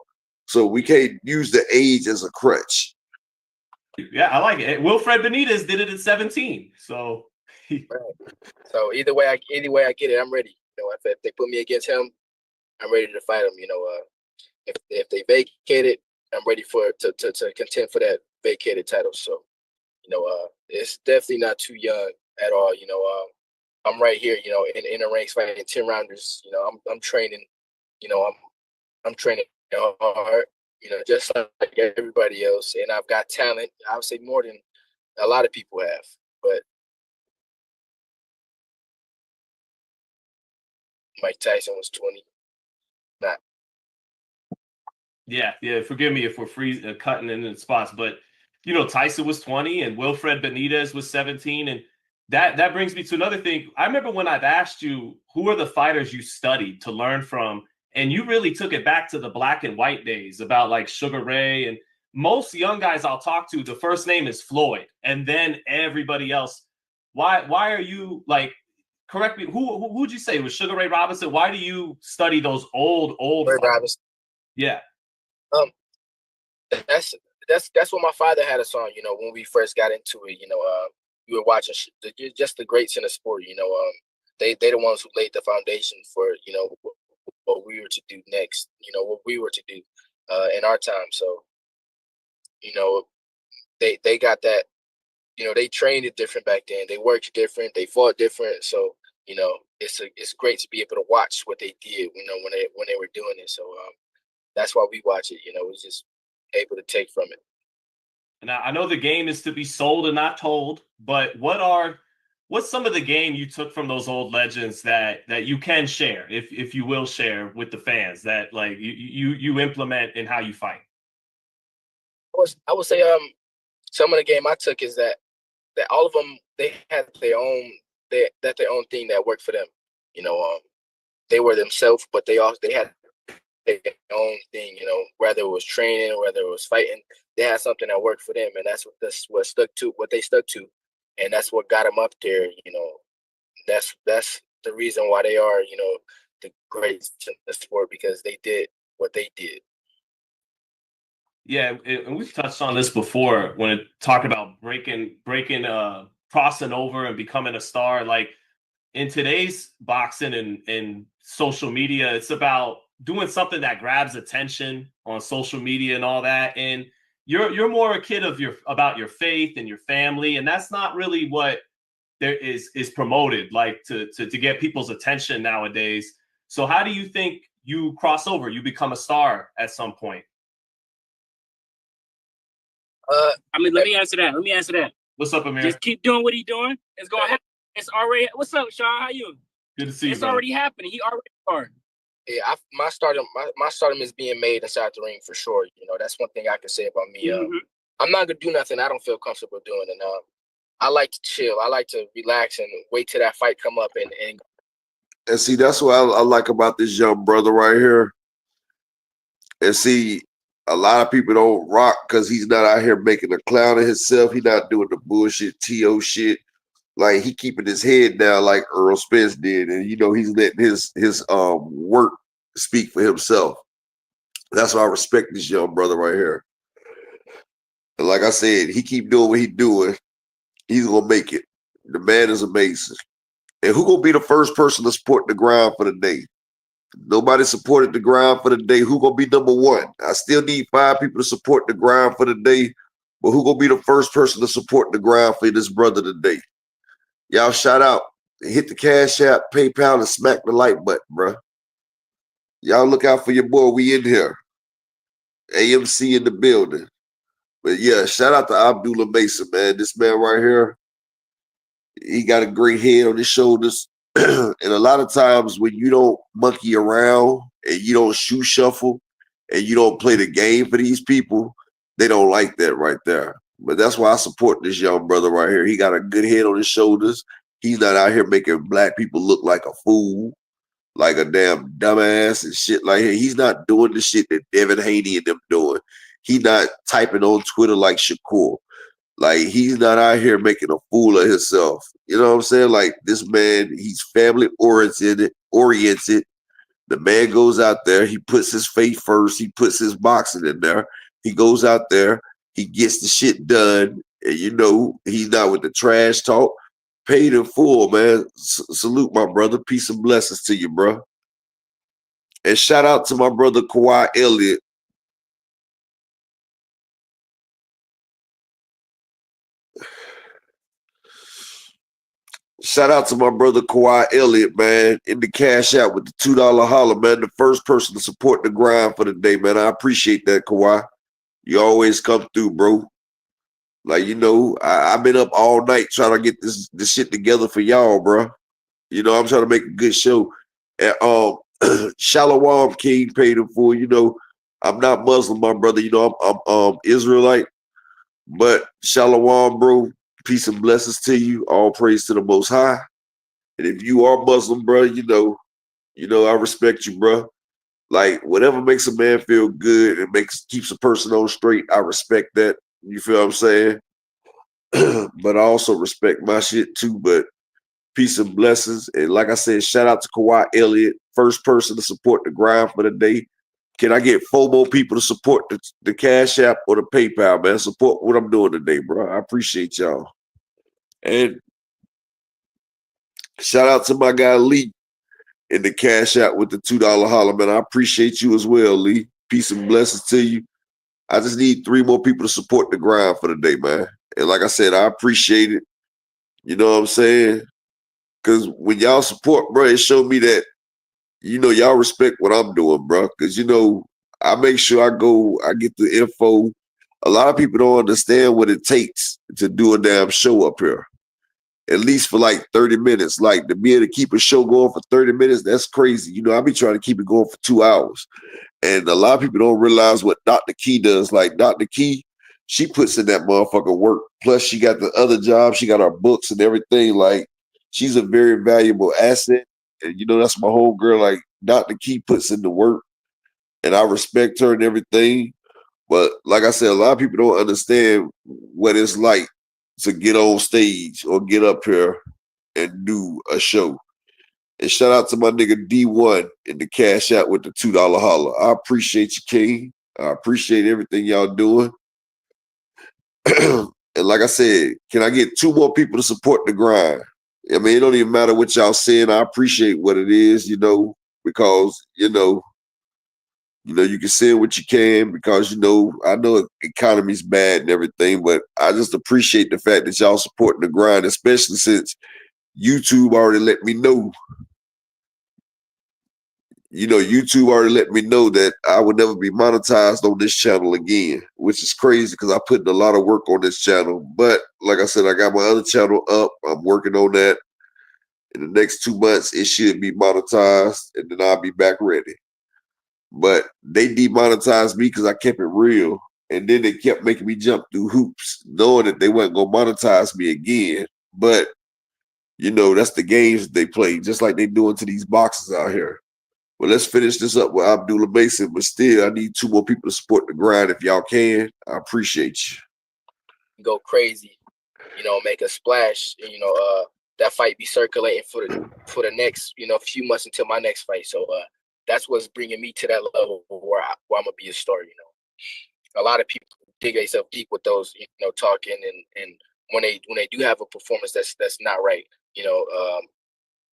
So we can't use the age as a crutch. Yeah, I like it. Wilfred Benitez did it at 17. So, right. So either way I get it, I'm ready. You know, if they put me against him, I'm ready to fight him. You know, if they vacate it, I'm ready to contend for that vacated title. So, you know, it's definitely not too young at all. You know, I'm right here. You know, in the ranks fighting 10 rounders. You know, I'm training. You know, I'm training hard. You know, just like everybody else, and I've got talent. I would say more than a lot of people have. But Mike Tyson was 20. not. Yeah. Forgive me if we're cutting in the spots, but Tyson was 20 and Wilfred Benitez was 17, and that brings me to another thing. I remember when I've asked you who are the fighters you studied to learn from, and you really took it back to the black and white days about like Sugar Ray, and most young guys I'll talk to, the first name is Floyd, and then everybody else. Why are you like? Correct me. Who'd you say was Sugar Ray Robinson? Why do you study those old Ray fighters? Robinson. Yeah. That's what my father had us on. When we first got into it, we were watching just the greats in the sport. They the ones who laid the foundation for what we were to do next. What we were to do in our time. So they got that. They trained it different back then. They worked different. They fought different. So it's great to be able to watch what they did. When they were doing it. So that's why we watch it. We're just able to take from it. Now I know the game is to be sold and not told, but what's some of the game you took from those old legends that you can share, if you will share with the fans, that like you implement in how you fight? I would say some of the game I took is that all of them, they had their own thing that worked for them. They were themselves, but they had their own thing. Whether it was training or whether it was fighting, they had something that worked for them, and that's what they stuck to, and that's what got them up there. That's the reason why they are the greats in the sport, because they did what they did. Yeah, and we've touched on this before when talking about breaking, crossing over and becoming a star. Like in today's boxing and social media, it's about doing something that grabs attention on social media and all that. And you're more a kid about your faith and your family, and that's not really what there is promoted, like to get people's attention nowadays. So how do you think you cross over? You become a star at some point? Let me answer that. What's up, Amir? Just keep doing what he's doing. It's gonna happen. It's already. What's up, Sean? How you? Good to see you. It's already happening. He already started. Yeah, my stardom is being made inside the ring for sure. That's one thing I can say about me. I'm not gonna do nothing I don't feel comfortable doing, and I like to chill. I like to relax and wait till that fight come up and see, that's what I like about this young brother right here. And see, a lot of people don't rock because he's not out here making a clown of himself. He's not doing the bullshit TO shit. Like he keeping his head down like Earl Spence did, and he's letting his work speak for himself. That's why I respect this young brother right here. And like I said, he keep doing what he's doing. He's gonna make it. The man is amazing. And who gonna be the first person to support the ground for the day? Nobody supported the ground for the day. Who gonna be number one? I still need 5 people to support the ground for the day, but who gonna be the first person to support the ground for this brother today? Y'all shout out, hit the Cash App, PayPal, and smack the like button, bro. Y'all look out for your boy. We in here. AMC in the building. But yeah, shout out to Abdullah Mason, man. This man right here, he got a great head on his shoulders. And a lot of times when you don't monkey around and you don't shoe shuffle and you don't play the game for these people, they don't like that right there. But that's why I support this young brother right here. He got a good head on his shoulders. He's not out here making black people look like a fool, like a damn dumbass and shit like that. He's not doing the shit that Devin Haney and them doing. He's not typing on Twitter like Shakur. Like, he's not out here making a fool of himself. You know what I'm saying? Like, this man, he's family oriented. The man goes out there, he puts his faith first, he puts his boxing in there. He goes out there, he gets the shit done, and he's not with the trash talk. Paid in full, man. Salute, my brother. Peace and blessings to you, bro. And shout out to my brother Kawhi Elliott. Shout out to my brother Kawhi Elliott, man, in the Cash App with the $2 holler, man. The first person to support the grind for the day, man. I appreciate that, Kawhi. You always come through, bro. Like, I've been up all night trying to get this shit together for y'all, bro. I'm trying to make a good show. And Shalom King paid him for. You know, I'm not Muslim, my brother. You know, I'm Israelite. But Shalom, bro. Peace and blessings to you. All praise to the Most High. And if you are Muslim, bro, you know, I respect you, bro. Like whatever makes a man feel good and keeps a person on straight, I respect that. You feel what I'm saying? But I also respect my shit too. But peace and blessings. And like I said, shout out to Kawhi Elliott, first person to support the grind for the day. Can I get 4 more people to support the Cash App or the PayPal, man? Support what I'm doing today, bro. I appreciate y'all. And shout out to my guy Lee in the Cash App with the $2 holler, man. I appreciate you as well, Lee. Peace and blessings to you. I just need 3 more people to support the grind for the day, man. And like I said, I appreciate it. You know what I'm saying? Because when y'all support, bro, it showed me that, you know, y'all respect what I'm doing, bro. Because, you know, I make sure I get the info. A lot of people don't understand what it takes to do a damn show up here. At least for like 30 minutes. Like to be able to keep a show going for 30 minutes, that's crazy. You know, I be trying to keep it going for 2 hours. And a lot of people don't realize what Dr. Key does. Like Dr. Key, she puts in that motherfucker work. Plus she got the other job. She got her books and everything. Like she's a very valuable asset. And you know, that's my whole girl. Like Dr. Key puts in the work and I respect her and everything. But like I said, a lot of people don't understand what it's like to get on stage or get up here and do a show. And shout out to my nigga D1 in the Cash App with the $2 holler. I appreciate you, King. I appreciate everything y'all doing. And like I said, can I get 2 more people to support the grind? I mean, it don't even matter what y'all saying. I appreciate what it is, you know, because, you know, you can say what you can because, you know, I know the economy's bad and everything, but I just appreciate the fact that y'all supporting the grind, especially since YouTube already let me know. You know, YouTube already let me know that I would never be monetized on this channel again, which is crazy because I put in a lot of work on this channel. But like I said, I got my other channel up. I'm working on that. In the next 2 months, it should be monetized, and then I'll be back ready. But they demonetized me because I kept it real. And then they kept making me jump through hoops, knowing that they weren't going to monetize me again. But, you know, that's the games they play, just like they doing to these boxers out here. Well, let's finish this up with Abdullah Mason. But still, I need 2 more people to support the grind if y'all can. I appreciate you. Go crazy, you know, make a splash. You know, that fight be circulating for the next, you know, few months until my next fight. So that's what's bringing me to that level where I'm gonna be a star. You know, a lot of people dig themselves deep with those, you know, talking and when they do have a performance that's not right, you know,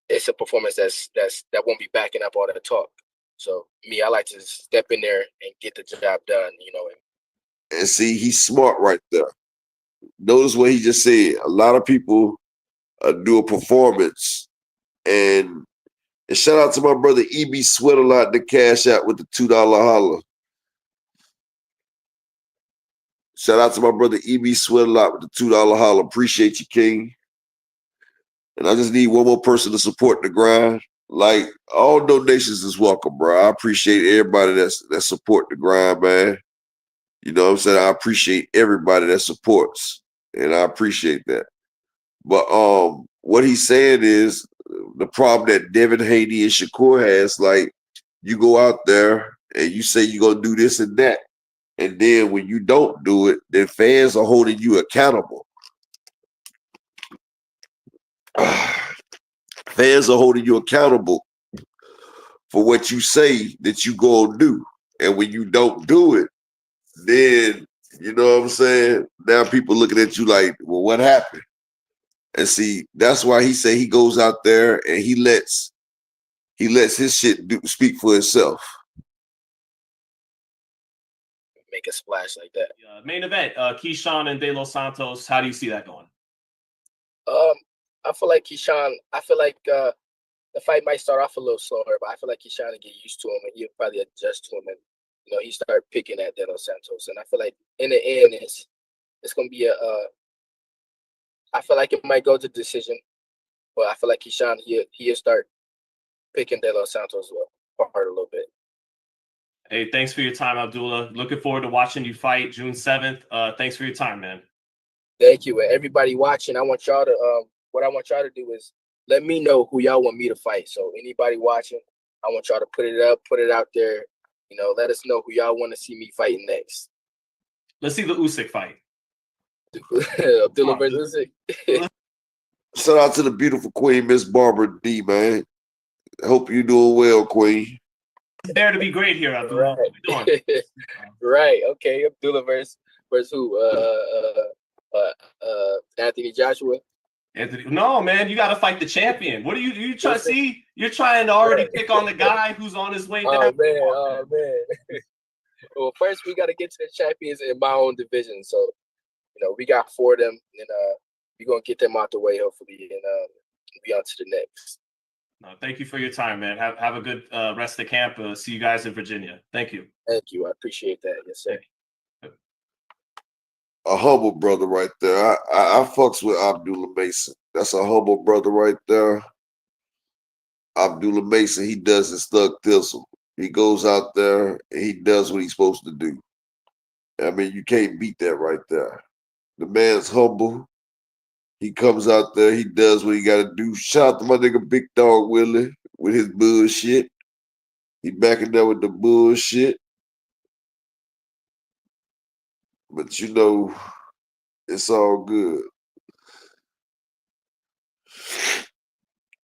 it's a performance that won't be backing up all that talk. So me, I like to step in there and get the job done. You know, And see, he's smart right there. Notice what he just said. A lot of people do a performance, and shout out to my brother EB Sweat a lot, the Cash App with the $2 holler. Shout out to my brother EB Sweat a lot with the $2 holler. Appreciate you, King. And I just need 1 more person to support the grind. Like all donations is welcome, bro. I appreciate everybody that support the grind, man. You know what I'm saying? I appreciate everybody that supports, and I appreciate that. But what he's saying is the problem that Devin Haney and Shakur has, like, you go out there and you say you're gonna do this and that, and then when you don't do it, then fans are holding you accountable. Fans are holding you accountable for what you say that you gonna do. And when you don't do it, then, you know what I'm saying? Now people looking at you like, well, what happened? And see, that's why he say he goes out there and he lets his shit speak for itself. make a splash like that. Main event, KEYSHAWN and De Los Santos. How do you see that going? I feel like KEYSHAWN, I feel like the fight might start off a little slower, but I feel like KEYSHAWN will get used to him and he'll probably adjust to him, and you know, he start picking at De Los Santos. And I feel like in the end it's gonna be I feel like it might go to decision, but I feel like KEYSHAWN he'll start picking De Los Santos as well. apart a little bit. Hey, thanks for your time, Abdullah. Looking forward to watching you fight June 7th. Thanks for your time, man. Thank you. And everybody watching, I want y'all to what I want y'all to do is let me know who y'all want me to fight. So anybody watching, I want y'all to put it out there. You know, let us know who y'all want to see me fighting next. Let's see the Usyk fight. Abdullah versus Usyk. Shout out to the beautiful queen, Miss Barbara D, man. Hope you're doing well, queen. Dare to be great here, Abdullah. Right. What you doing? Right. Okay. Abdullah versus who? Anthony Joshua. Anthony, no, man, you got to fight the champion. What are you trying to see? You're trying to already pick on the guy who's on his way down. Oh man. Well, first we got to get to the champions in my own division. So, you know, we got 4 of them, and we're gonna get them out the way hopefully, and be on to the next. No, thank you for your time, man. Have a good rest of camp. See you guys in Virginia. Thank you. Thank you. I appreciate that. Yes, sir. A humble brother right there. I fucks with Abdullah Mason. That's a humble brother right there. Abdullah Mason, he does his thug thistle. He goes out there and he does what he's supposed to do. I mean, you can't beat that right there. The man's humble. He comes out there, he does what he got to do. Shout out to my nigga Big Dog Willie with his bullshit. He backing there with the bullshit. But you know, it's all good.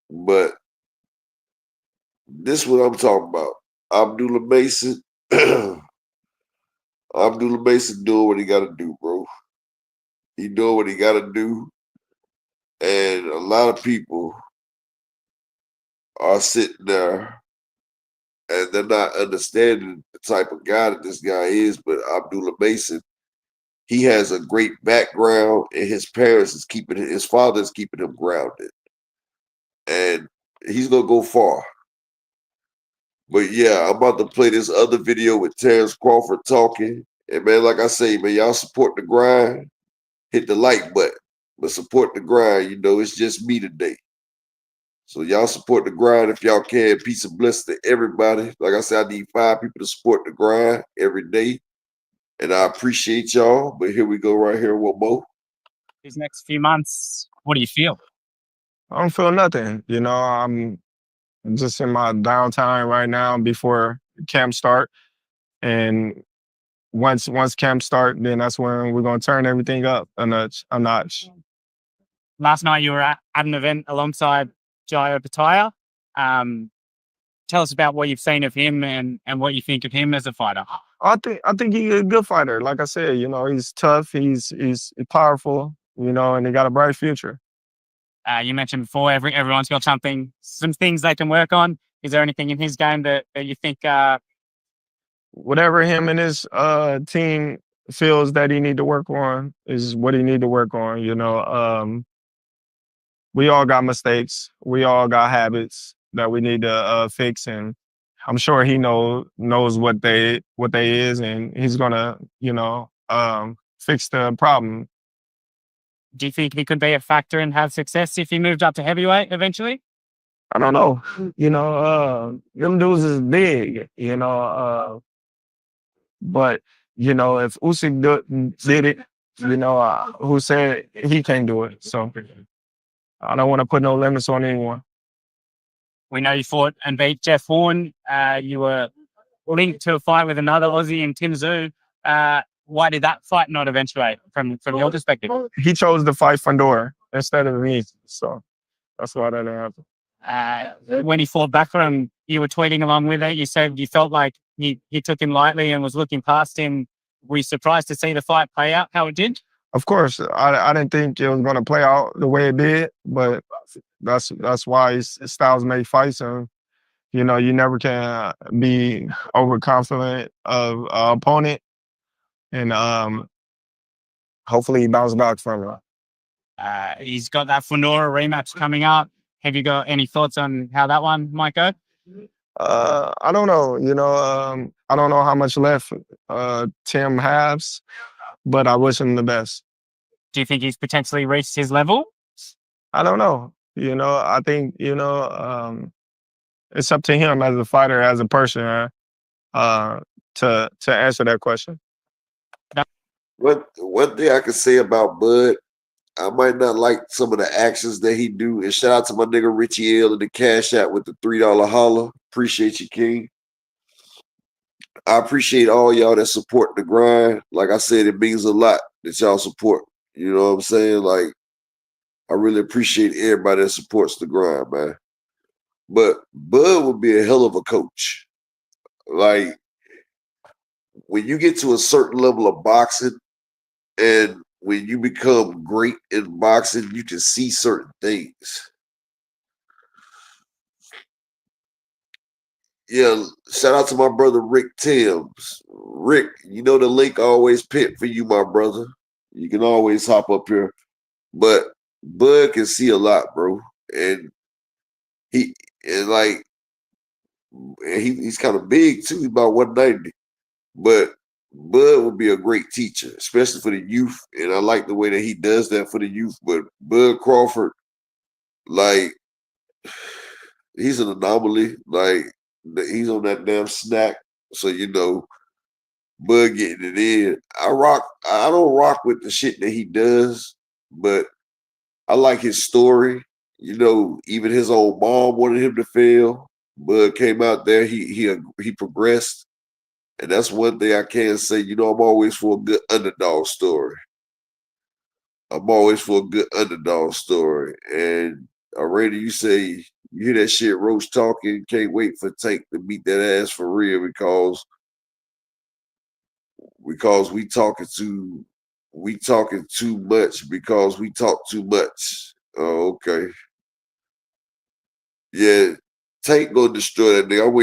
But this is what I'm talking about. Abdullah Mason. Abdullah Mason doing what he got to do, bro. He doing what he got to do. And a lot of people are sitting there and they're not understanding the type of guy that this guy is. But Abdullah Mason, he has a great background, and his father is keeping him grounded. And he's gonna go far. But yeah, I'm about to play this other video with Terrence Crawford talking. And man, like I say, man, y'all support the grind, hit the like button. But support the grind, you know, it's just me today. So y'all support the grind if y'all can. Peace and blessings to everybody. Like I said, I need 5 people to support the grind every day. And I appreciate y'all. But here we go right here with Mo. These next few months, what do you feel? I don't feel nothing. You know, I'm just in my downtime right now before camp start. And once camp start, then that's when we're gonna turn everything up a notch. Last night you were at an event alongside Jaya Pataya. Tell us about what you've seen of him and what you think of him as a fighter. I think he's a good fighter. Like I said, you know, he's tough, he's powerful, you know, and he got a bright future. You mentioned before everyone's got some things they can work on. Is there anything in his game that you think? Whatever him and his team feels that he need to work on is what he need to work on. You know, we all got mistakes. We all got habits that we need to fix, and I'm sure he knows what they is, and he's gonna, you know, fix the problem. Do you think he could be a factor and have success if he moved up to heavyweight eventually? I don't know. You know, them dudes is big. You know, but you know, if Usyk did it, you know, who said he can't do it? So I don't want to put no limits on anyone. We know you fought and beat Jeff Horn. You were linked to a fight with another Aussie in Tim Tszyu. Why did that fight not eventuate from your perspective? He chose to fight Fandor instead of me, so that's why that didn't happen. When he fought back for him, you were tweeting along with it. You said you felt like he took him lightly and was looking past him. Were you surprised to see the fight play out how it did? Of course, I didn't think it was going to play out the way it did, but that's why his styles make fights, and you know, you never can be overconfident of an opponent, and hopefully he bounces back from it. He's got that Fandora rematch coming up. Have you got any thoughts on how that one might go? I don't know. You know, I don't know how much left Tim has, but I wish him the best. Do you think he's potentially reached his level? I don't know. You know, I think, you know, it's up to him as a fighter, as a person, to answer that question. One thing I can say about Bud, I might not like some of the actions that he do. And shout out to my nigga Richie L in the cash out with the $3 holler. Appreciate you, King. I appreciate all y'all that support the grind. Like I said, it means a lot that y'all support. You know what I'm saying? Like, I really appreciate everybody that supports the grind, man. But Bud would be a hell of a coach. Like, when you get to a certain level of boxing, and when you become great in boxing, you can see certain things. Yeah, shout out to my brother Rick Timms. Rick, you know the link always pit for you, my brother. You can always hop up here. But Bud can see a lot, bro. And he's kind of big too. He's about 190. But Bud would be a great teacher, especially for the youth. And I like the way that he does that for the youth. But Bud Crawford, like, he's an anomaly. Like, he's on that damn snack. So, you know, Bud getting it in. I don't rock with the shit that he does, but I like his story. You know, even his old mom wanted him to fail. Bud came out there, he progressed. And that's one thing I can say. You know, I'm always for a good underdog story. I'm always for a good underdog story. And already you say, you hear that shit, Roach talking, can't wait for Tank to beat that ass for real because we talking too much because we talk too much. Oh, okay. Yeah, Tank gonna destroy that nigga. I'm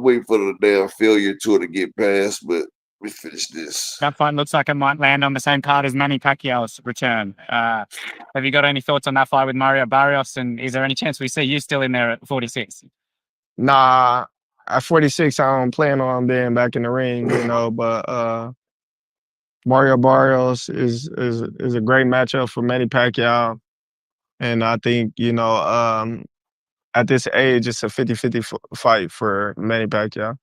waiting for the damn failure tour to get past, but we finish this. That fight looks like it might land on the same card as Manny Pacquiao's return. Have you got any thoughts on that fight with Mario Barrios? And is there any chance we see you still in there at 46? Nah, at 46, I don't plan on being back in the ring, you know, but Mario Barrios is a great matchup for Manny Pacquiao. And I think, you know, at this age, it's a 50-50 fight for Manny Pacquiao.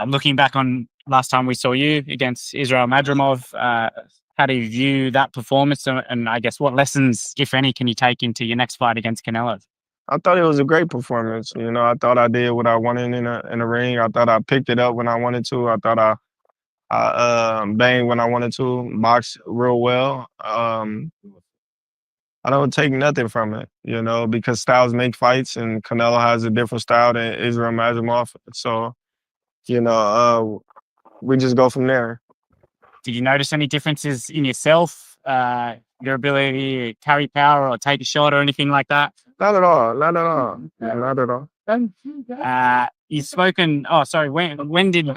Looking back on last time we saw you against Israel Madrimov, how do you view that performance? And I guess what lessons, if any, can you take into your next fight against Canelo? I thought it was a great performance. You know, I thought I did what I wanted in the ring. I thought I picked it up when I wanted to. I thought I banged when I wanted to, boxed real well. I don't take nothing from it, you know, because styles make fights, and Canelo has a different style than Israel Madrimov. So, you know, we just go from there. Did you notice any differences in yourself, your ability to carry power or take a shot or anything like that? Not at all. Not at all. Not at all. You've spoken. Oh, sorry. When did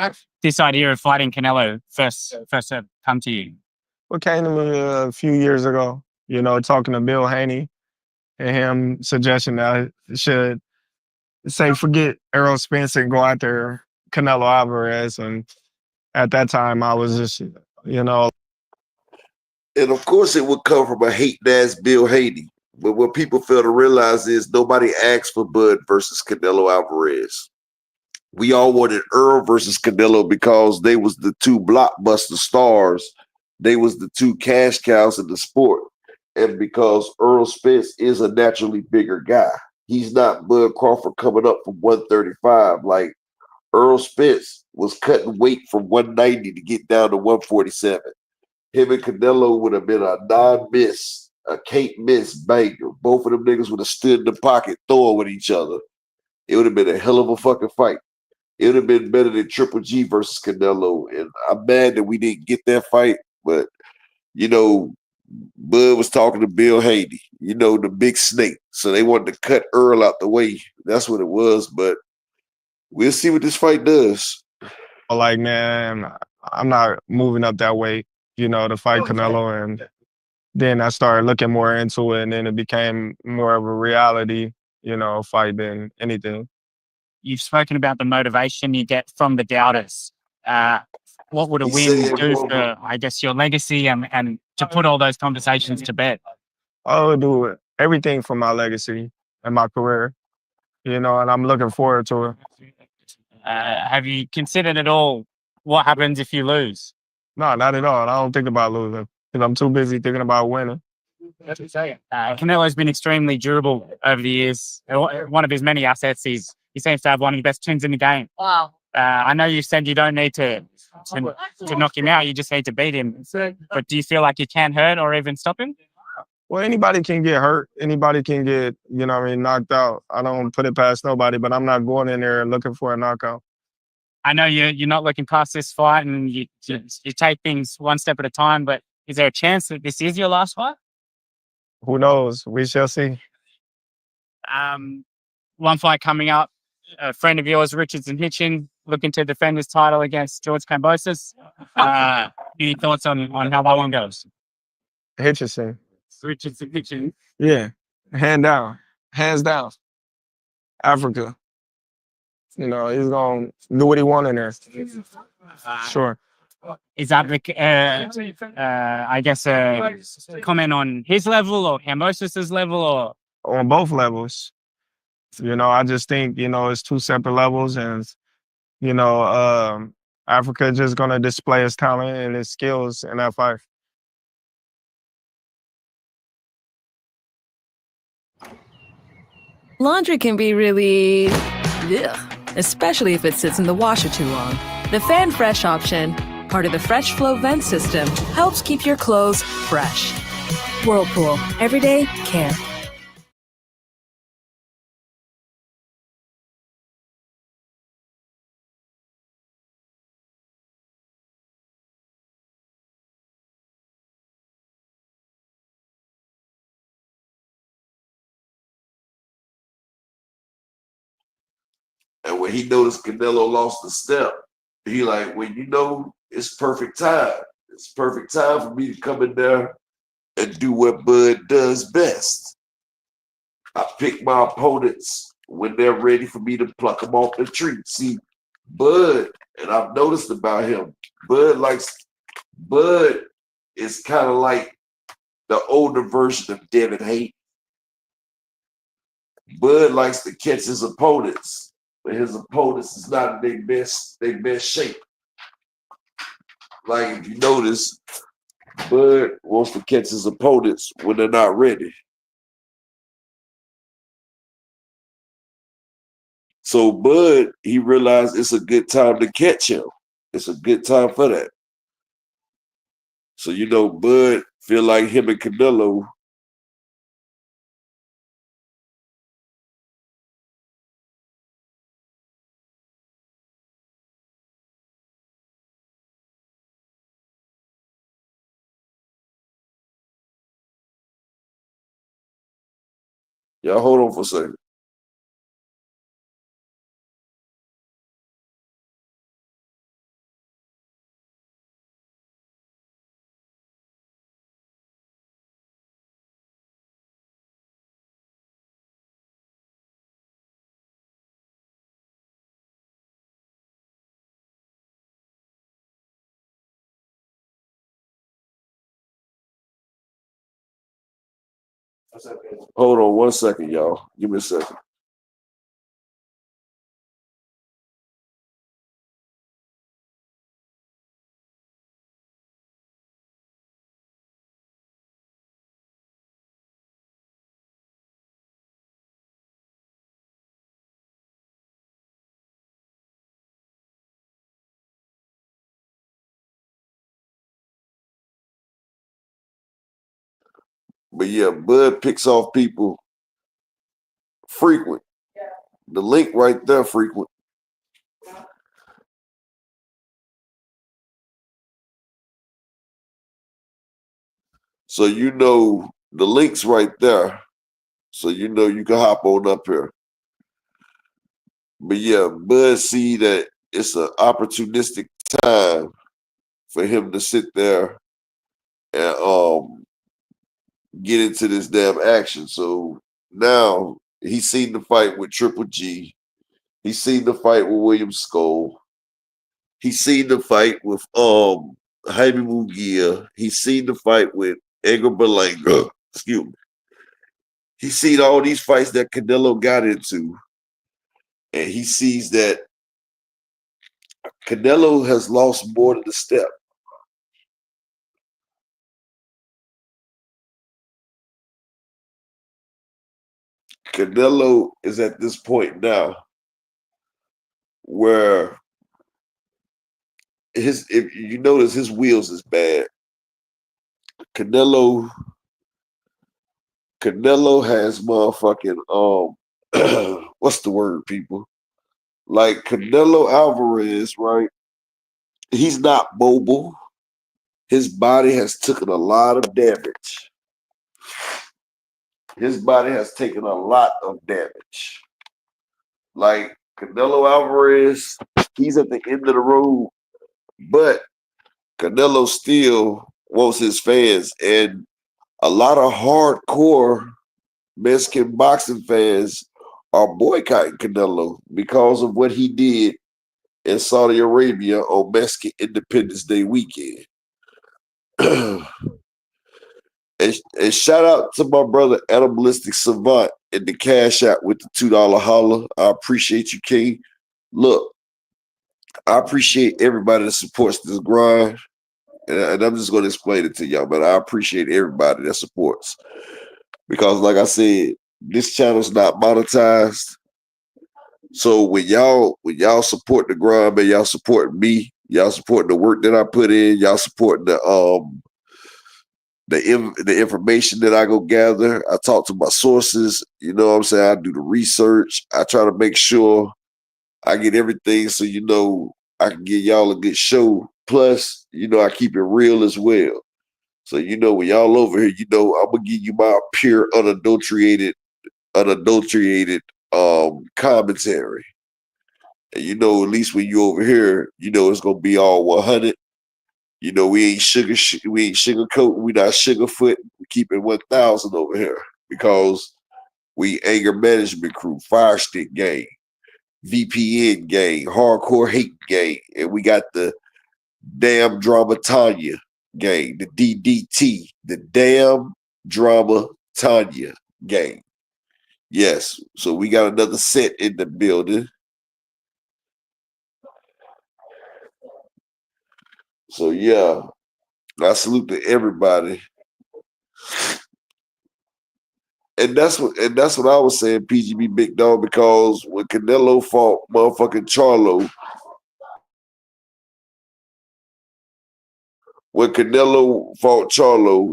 this idea of fighting Canelo first come to you? What came to me a few years ago, you know, talking to Bill Haney and him suggesting that I should say forget Errol Spence and go after Canelo Alvarez. And at that time, I was just, you know. And of course, it would come from a hate-ass Bill Haney. But what people fail to realize is nobody asked for Bud versus Canelo Alvarez. We all wanted Earl versus Canelo because they was the two blockbuster stars. They was the two cash cows in the sport. And because Earl Spence is a naturally bigger guy. He's not Bud Crawford coming up from 135. Like, Earl Spence was cutting weight from 190 to get down to 147. Him and Canelo would have been a non-miss, a can't-miss banger. Both of them niggas would have stood in the pocket throwing with each other. It would have been a hell of a fucking fight. It would have been better than Triple G versus Canelo. And I'm mad that we didn't get that fight. But, you know, Bud was talking to Bill Haney, you know, the big snake. So they wanted to cut Earl out the way. That's what it was. But we'll see what this fight does. Like, man, I'm not moving up that way, you know, to fight Canelo. And then I started looking more into it, and then it became more of a reality, you know, fight than anything. You've spoken about the motivation you get from the doubters. What would a win do for, I guess, your legacy and to put all those conversations to bed? I would do everything for my legacy and my career. you know, and I'm looking forward to it. Have you considered at all what happens if you lose? No, not at all. I don't think about losing because I'm too busy thinking about winning. Canelo's been extremely durable over the years. One of his many assets is he seems to have one of the best chins in the game. Wow. I know you said you don't need to knock him out, you just need to beat him. But do you feel like you can hurt or even stop him? Well, anybody can get hurt. Anybody can get, you know what I mean, knocked out. I don't put it past nobody, but I'm not going in there looking for a knockout. I know you're not looking past this fight and you take things one step at a time, but is there a chance that this is your last fight? Who knows? We shall see. One fight coming up, a friend of yours, Richardson Hitchin, looking to defend his title against George Kambosos. Any thoughts on how that one goes? Hitchison. Richardson Hitchin. Yeah. Hands down. Africa. You know, he's going to do what he wants in there. Sure. Is that, I guess, a comment on his level or Kambosos' level? Or on both levels? You know, I just think, you know, it's two separate levels and, you know, Africa just going to display his talent and his skills in that fight. Laundry can be really, especially if it sits in the washer too long. The Fan Fresh option, part of the Fresh Flow vent system, helps keep your clothes fresh. Whirlpool, everyday care. And when he noticed Canelo lost the step, he like, well, you know, it's perfect time. It's perfect time for me to come in there and do what Bud does best. I pick my opponents when they're ready for me to pluck them off the tree. See, Bud, and I've noticed about him, Bud is kind of like the older version of Devin Haney. Bud likes to catch his opponents, but his opponents is not in their best shape. Like if you notice, Bud wants to catch his opponents when they're not ready. So Bud, he realized it's a good time to catch him. It's a good time for that. So, you know, Bud feel like him and Canelo. Y'all hold on for a second. Hold on 1 second, y'all. Give me a second. But yeah, Bud picks off people frequent. The link right there, frequent. So you know the link's right there. So you know you can hop on up here. But yeah, Bud see that it's an opportunistic time for him to sit there and get into this damn action. So now he's seen the fight with Triple G. He's seen the fight with William Skull. He's seen the fight with Jaime Munguia. He's seen the fight with Edgar Berlanga. Excuse me. He's seen all these fights that Canelo got into. and he sees that Canelo has lost more than a step. Canelo is at this point now where if you notice his wheels is bad. Canelo has motherfucking what's the word, people? Like Canelo Alvarez, right? He's not mobile. His body has taken a lot of damage. His body has taken a lot of damage. Like Canelo Alvarez, he's at the end of the road, but Canelo still wants his fans, and a lot of hardcore Mexican boxing fans are boycotting Canelo because of what he did in Saudi Arabia on Mexican Independence Day weekend. And shout out to my brother Animalistic Savant in the Cash App with the $2 holler. I appreciate you, King. Look, I appreciate everybody that supports this grind. And I'm just going to explain it to y'all, but I appreciate everybody that supports. Because like I said, this channel's not monetized. So when y'all support the grind, man, y'all support me, y'all support the work that I put in, y'all support the information that I go gather. I talk to my sources, you know what I'm saying? I do the research. I try to make sure I get everything so I can give y'all a good show. Plus, I keep it real as well. So when y'all over here, I'm gonna give you my pure unadulterated commentary. And at least when you over here, it's gonna be all 100. We ain't sugarcoat, we not sugarfoot. We keep it 1,000 over here because we anger management crew, fire stick gang, VPN gang, hardcore hate gang, and we got the damn drama Tanya gang, the DDT, the damn drama Tanya gang. Yes, so we got another set in the building. So yeah, I salute to everybody. And that's what I was saying, PGB Big Dog, because when Canelo fought motherfucking Charlo,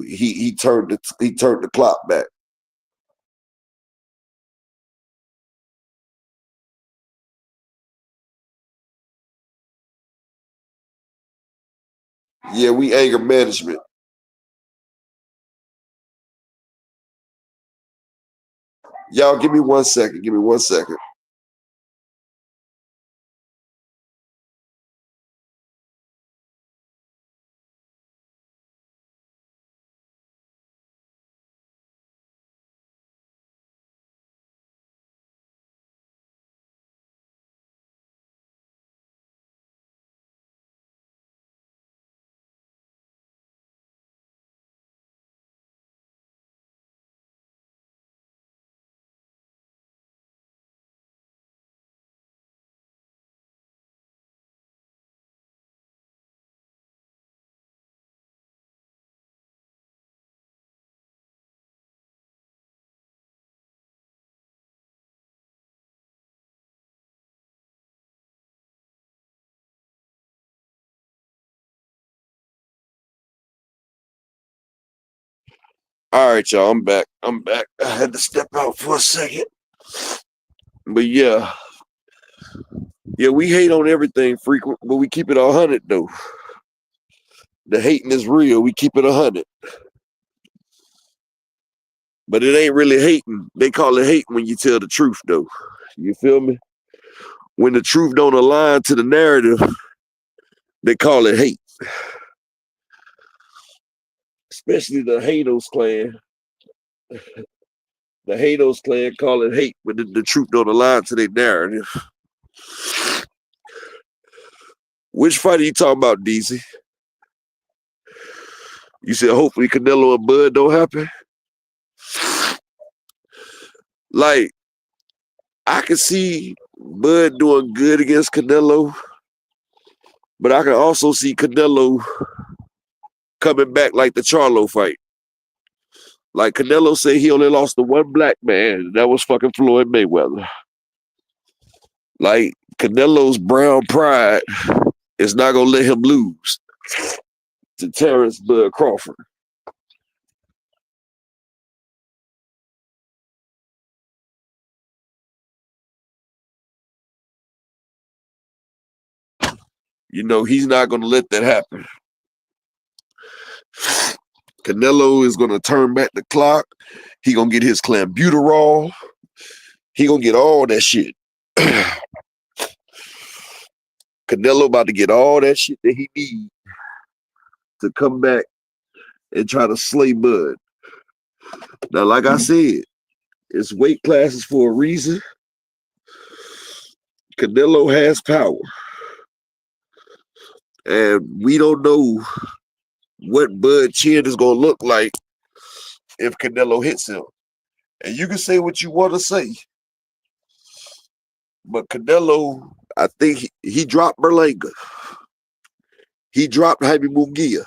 he turned the clock back. Yeah, we anger management. Y'all give me 1 second. Give me 1 second. All right, y'all. I'm back. I had to step out for a second. But yeah, we hate on everything frequent, but we keep it 100 though. The hating is real. We keep it 100. But it ain't really hating. They call it hate when you tell the truth though. You feel me? When the truth don't align to the narrative, they call it hate. Especially the Hados clan. The Hados clan call it hate when the truth don't align to their narrative. Which fight are you talking about, DZ? You said hopefully Canelo and Bud don't happen? Like, I can see Bud doing good against Canelo, but I can also see Canelo coming back like the Charlo fight. Like Canelo said, he only lost to one black man, and that was fucking Floyd Mayweather. Like Canelo's brown pride is not gonna let him lose to Terrence Bud Crawford. You know, he's not gonna let that happen. Canelo is gonna turn back the clock. He gonna get his clenbuterol. He gonna get all that shit. Canelo about to get all that shit that he needs to come back and try to slay Bud. Now, like I said, it's weight classes for a reason. Canelo has power. And we don't know what Bud chin is going to look like if Canelo hits him. And you can say what you want to say. But Canelo, I think he dropped Berlanga. He dropped Jaime Munguia.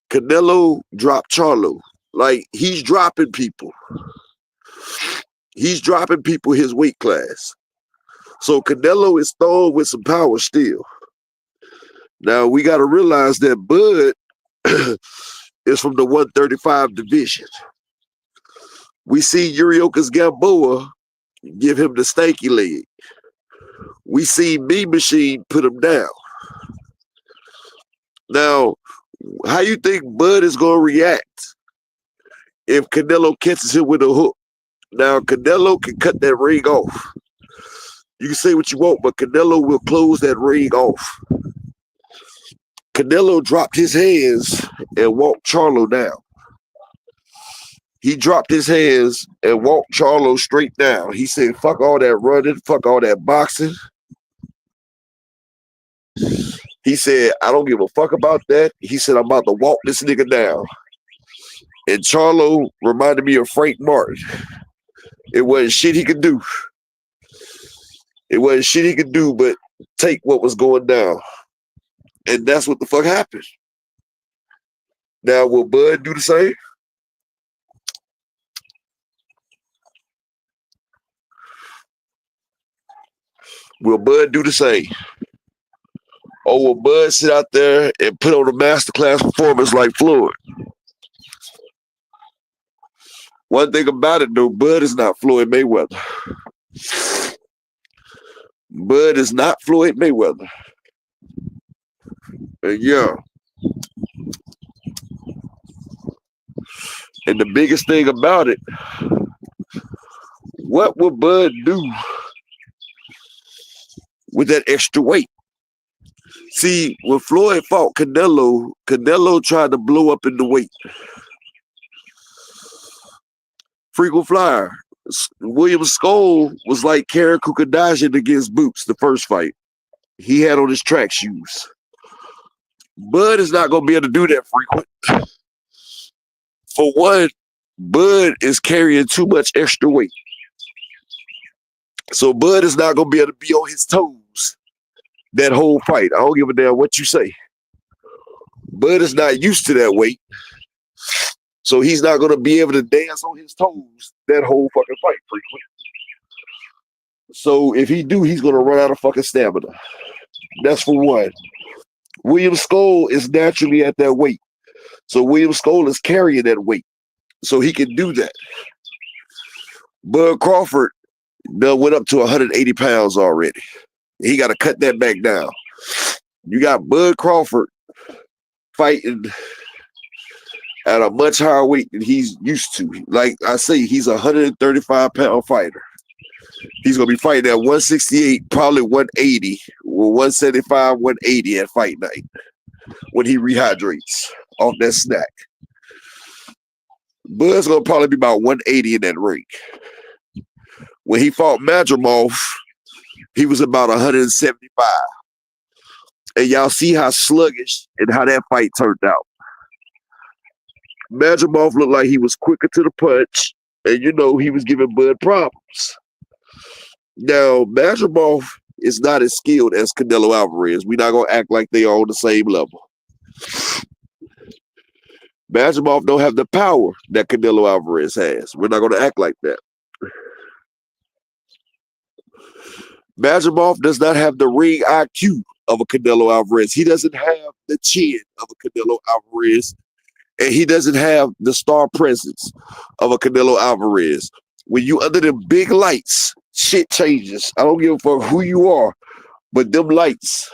Canelo dropped Charlo. Like, he's dropping people. He's dropping people his weight class. So Canelo is throwing with some power still. Now, we got to realize that Bud is from the 135 division. We see Yuriokas Gamboa give him the stanky leg. We see Mean Machine put him down. Now, how you think Bud is going to react if Canelo catches him with a hook? Now, Canelo can cut that ring off. You can say what you want, but Canelo will close that ring off. Canelo dropped his hands and walked Charlo down. He dropped his hands and walked Charlo straight down. He said, fuck all that running, fuck all that boxing. He said, I don't give a fuck about that. He said, I'm about to walk this nigga down. And Charlo reminded me of Frank Martin. It wasn't shit he could do. It wasn't shit he could do but take what was going down. And that's what the fuck happened. Now, will Bud do the same? Will Bud do the same? Or will Bud sit out there and put on a masterclass performance like Floyd? One thing about it, though, Bud is not Floyd Mayweather. Bud is not Floyd Mayweather. And yeah. And the biggest thing about it, what will Bud do with that extra weight? See, when Floyd fought Canelo, Canelo tried to blow up in the weight. Frequent flyer. William Skoll was like Karen Kukadajian against Boots the first fight. He had on his track shoes. Bud is not going to be able to do that frequent. For one, Bud is carrying too much extra weight. So Bud is not going to be able to be on his toes that whole fight. I don't give a damn what you say. Bud is not used to that weight. So he's not going to be able to dance on his toes that whole fucking fight frequent. So if he do, he's going to run out of fucking stamina. That's for one. William Skoll is naturally at that weight. So William Skoll is carrying that weight. So he can do that. Bud Crawford went up to 180 pounds already. He got to cut that back down. You got Bud Crawford fighting at a much higher weight than he's used to. Like I say, he's a 135-pound fighter. He's going to be fighting at 168, probably 180, or 175, 180 at fight night when he rehydrates off that snack. Bud's going to probably be about 180 in that ring. When he fought Madrimov, he was about 175. And y'all see how sluggish and how that fight turned out. Madrimov looked like he was quicker to the punch, and you know he was giving Bud problems. Now, Madrimov is not as skilled as Canelo Alvarez. We're not gonna act like they are on the same level. Madrimov don't have the power that Canelo Alvarez has. We're not gonna act like that. Madrimov does not have the ring IQ of a Canelo Alvarez. He doesn't have the chin of a Canelo Alvarez. And he doesn't have the star presence of a Canelo Alvarez. When you under them big lights, shit changes. I don't give a fuck who you are, but them lights,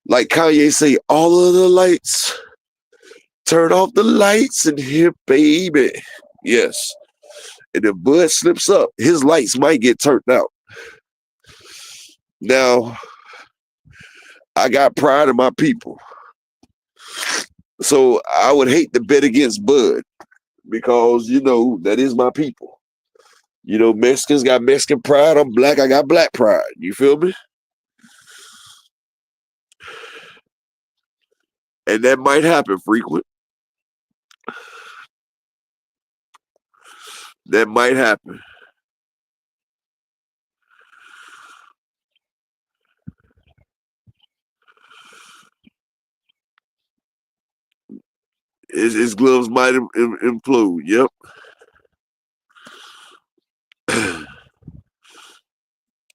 like Kanye say, all of the lights, turn off the lights and here, baby. Yes. And if Bud slips up, his lights might get turned out. Now, I got pride in my people. So I would hate to bet against Bud because, you know, that is my people. You know, Mexicans got Mexican pride. I'm black. I got black pride. You feel me? And that might happen frequent. That might happen. His gloves might implode. Yep.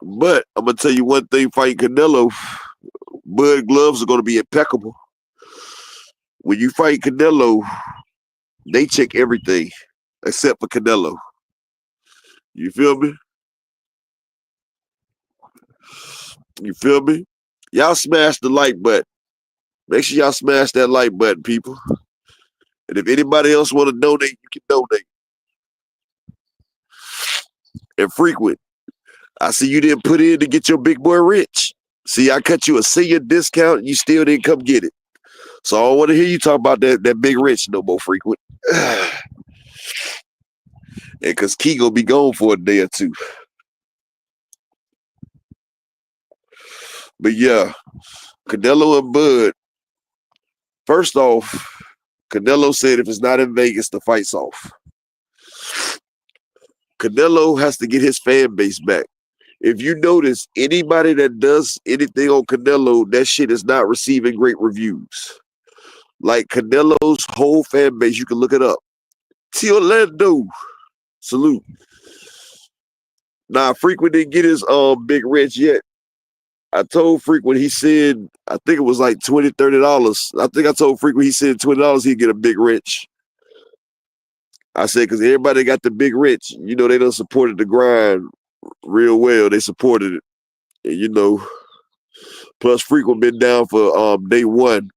But I'm going to tell you one thing, fighting Canelo, Bud gloves are going to be impeccable. When you fight Canelo, they check everything except for Canelo. You feel me? You feel me? Y'all smash the like button. Make sure y'all smash that like button, people. And if anybody else want to donate, you can donate. And frequent, I see you didn't put in to get your big boy rich. See, I cut you a senior discount and you still didn't come get it. So I don't want to hear you talk about that big rich no more, frequent. And because Key gonna be gone for a day or two. But yeah, Canelo and Bud. First off, Canelo said if it's not in Vegas, the fight's off. Canelo has to get his fan base back. If you notice, anybody that does anything on Canelo, that shit is not receiving great reviews. Like Canelo's whole fan base, you can look it up. Orlando, salute. Nah, Frequent didn't get his big rich yet. I told Frequent, he said, I think it was like $20, $30. I think I told Frequent, he said $20 he'd get a big rich. I said, because everybody got the big rich, you know, they done supported the grind real well. They supported it. And, you know, plus Frequent been down for day one.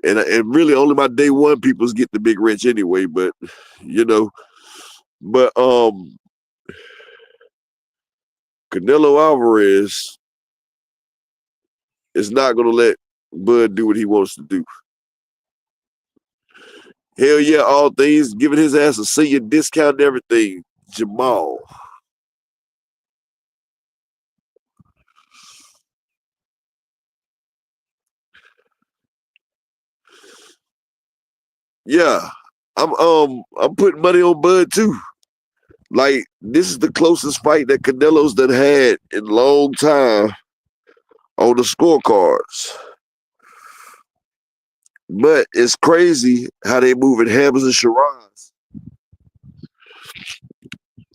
And really only my day one peoples get the big rich anyway, but, you know. But Canelo Alvarez is not going to let Bud do what he wants to do. Hell yeah, all things, giving his ass a senior discount and everything. Jamal. Yeah, I'm putting money on Bud too. Like, this is the closest fight that Canelo's done had in a long time on the scorecards. But it's crazy how they moving Hamza and Shiraz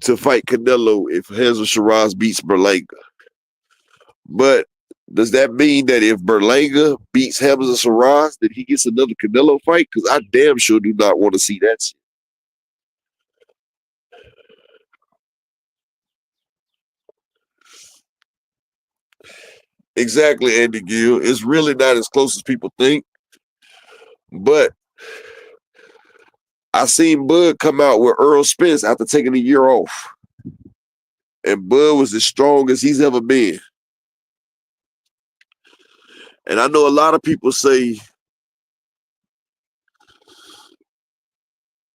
to fight Canelo if Hamza Shiraz beats Berlanga. But does that mean that if Berlanga beats Hamza Shiraz, that he gets another Canelo fight? Because I damn sure do not want to see that shit. Exactly, Andy Gill. It's really not as close as people think. But I seen Bud come out with Earl Spence after taking a year off. And Bud was as strong as he's ever been. And I know a lot of people say,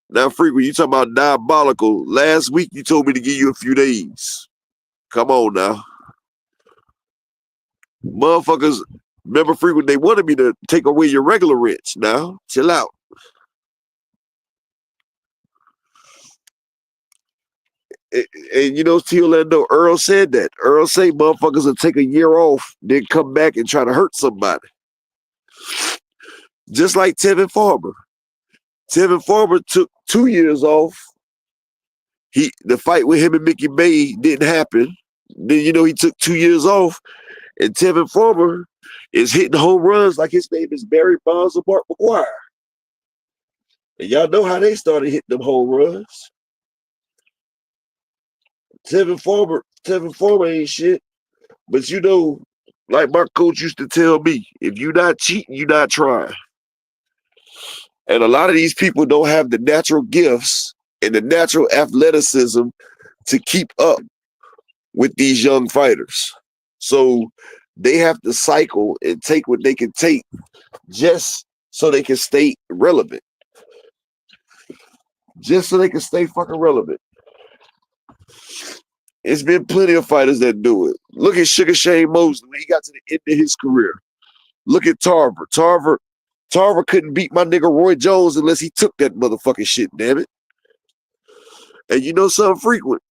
now, Frequent, you talking about diabolical. Last week, you told me to give you a few days. Come on now. Motherfuckers, remember, Frequent, they wanted me to take away your regular rich. Now, chill out. And you know, T. Orlando, Earl said that. Earl say motherfuckers will take a year off, then come back and try to hurt somebody. Just like Tevin Farmer. Tevin Farmer took 2 years off. The fight with him and Mickey May didn't happen. Then you know he took 2 years off, and Tevin Farmer is hitting home runs like his name is Barry Bonds or Mark McGwire. And y'all know how they started hitting them home runs. Tevin Farmer ain't shit. But you know, like my coach used to tell me, if you're not cheating, you're not trying. And a lot of these people don't have the natural gifts and the natural athleticism to keep up with these young fighters. So they have to cycle and take what they can take just so they can stay relevant. Just so they can stay fucking relevant. It's been plenty of fighters that do it. Look at Sugar Shane Mosley when he got to the end of his career. Look at Tarver. Tarver couldn't beat my nigga Roy Jones unless he took that motherfucking shit, damn it. And you know something frequent?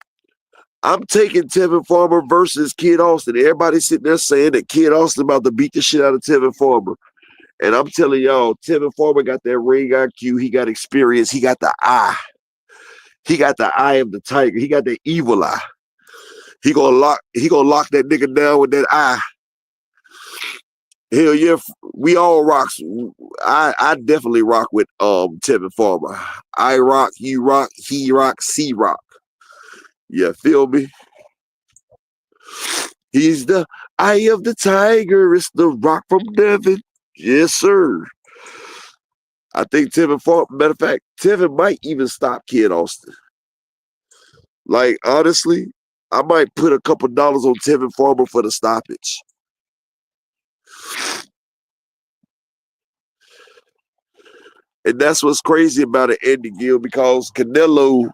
I'm taking Tevin Farmer versus Kid Austin. Everybody's sitting there saying that Kid Austin about to beat the shit out of Tevin Farmer. And I'm telling y'all, Tevin Farmer got that ring IQ. He got experience. He got the eye. He got the eye of the tiger. He got the evil eye. He gonna lock that nigga down with that eye. Hell yeah, we all rocks. I definitely rock with Tevin Farmer. I rock, you rock, he rock, C rock. Yeah, feel me? He's the eye of the tiger. It's the rock from Devon. Yes, sir. I think Tevin Farmer, matter of fact, Tevin might even stop Kid Austin. Like, honestly, I might put a couple dollars on Tevin Farmer for the stoppage. And that's what's crazy about it, Andy Gill, because Canelo,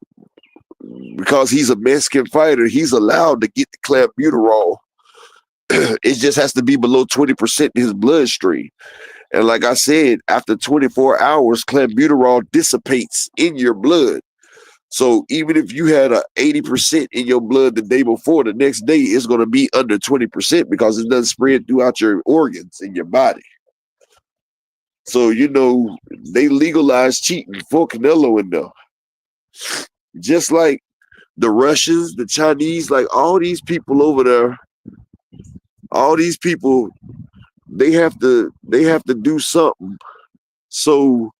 because he's a Mexican fighter, he's allowed to get the clenbuterol. It just has to be below 20% in his bloodstream. And like I said, after 24 hours, clenbuterol dissipates in your blood. So even if you had a 80% in your blood the day before, the next day it's going to be under 20% because it doesn't spread throughout your organs in your body. So, you know, they legalized cheating for Canelo in there. Just like the Russians, the Chinese, like all these people over there, all these people, they have to do something so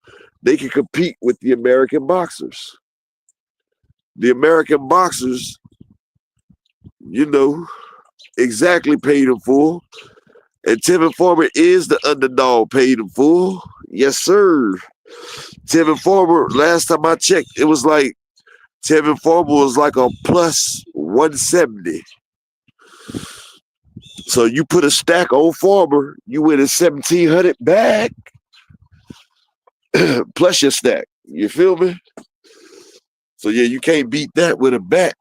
they can compete with the American boxers. The American boxers, you know, exactly paid in full. And Tevin Farmer is the underdog, paid in full. Yes, sir. Tevin Farmer, last time I checked, it was like Tevin Farmer was like a plus 170. So you put a stack on Farmer, you win a 1,700 back plus your stack. You feel me? So yeah, you can't beat that with a bet.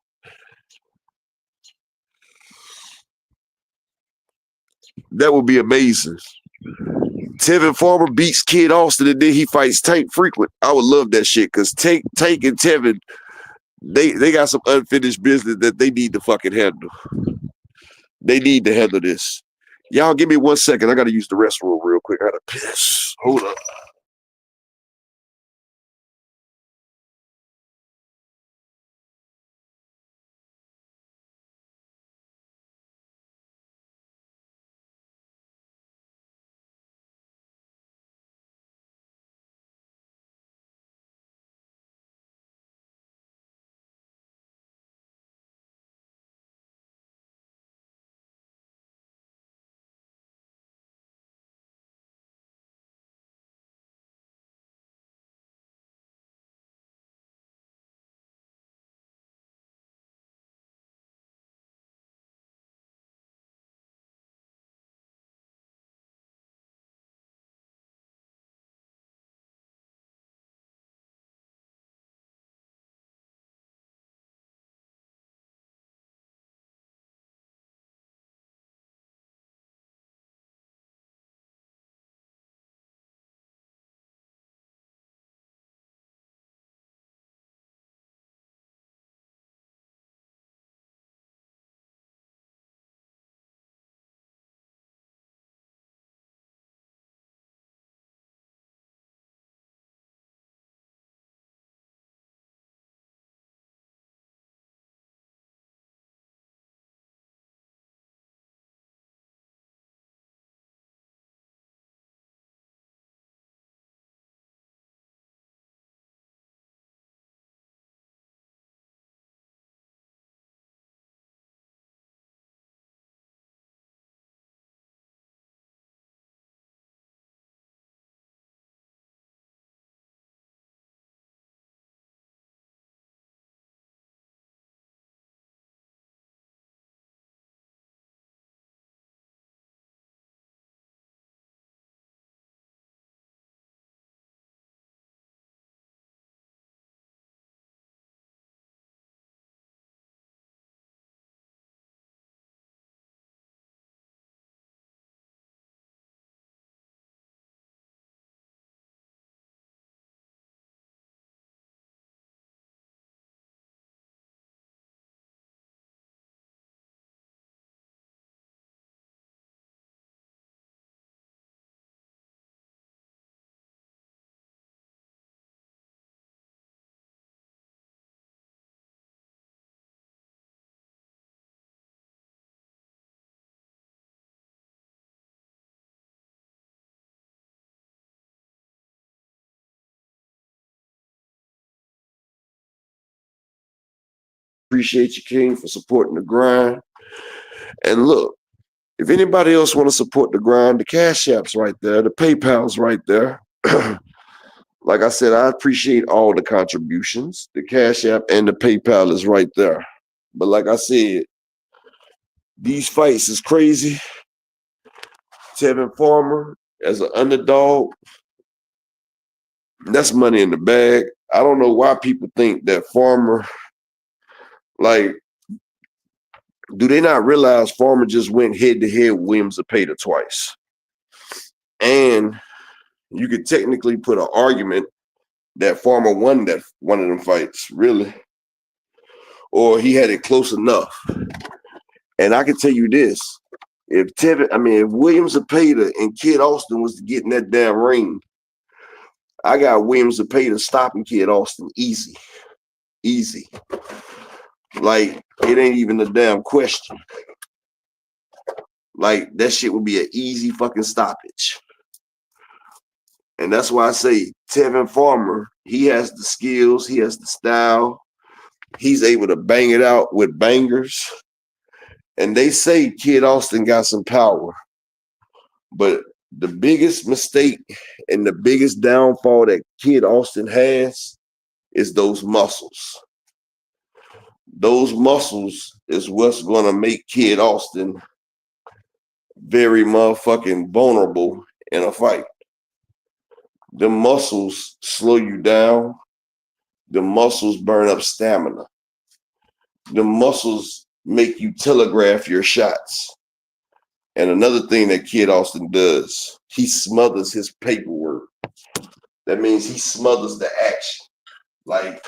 That would be amazing. Tevin Farmer beats Kid Austin and then he fights Tank Frequent. I would love that shit because Tank and Tevin, they got some unfinished business that they need to fucking handle. They need to handle this. Y'all give me 1 second. I got to use the restroom real quick. I got to piss. Hold up. appreciate you, King, for supporting the grind. And look, if anybody else want to support the grind, the Cash App's right there, the PayPal's right there. Like I said, I appreciate all the contributions. The Cash App and the PayPal is right there. But like I said, these fights is crazy. Tevin Farmer as an underdog, that's money in the bag. I don't know why people think that Farmer, like, do they not realize Farmer just went head-to-head with Williams Zepeda twice? And you could technically put an argument that Farmer won that one of them fights, really. Or he had it close enough. And I can tell you this. If Williams Zepeda and Kid Austin was to get in that damn ring, I got Williams Zepeda stopping Kid Austin easy. Easy. Like, it ain't even a damn question. Like, that shit would be an easy fucking stoppage. And that's why I say Tevin Farmer, he has the skills, he has the style. He's able to bang it out with bangers. And they say Kid Austin got some power. But the biggest mistake and the biggest downfall that Kid Austin has is those muscles. Those muscles is what's going to make Kid Austin very motherfucking vulnerable in a fight. The muscles slow you down. The muscles burn up stamina. The muscles make you telegraph your shots. And another thing that Kid Austin does, he smothers his paperwork. That means he smothers the action. Like,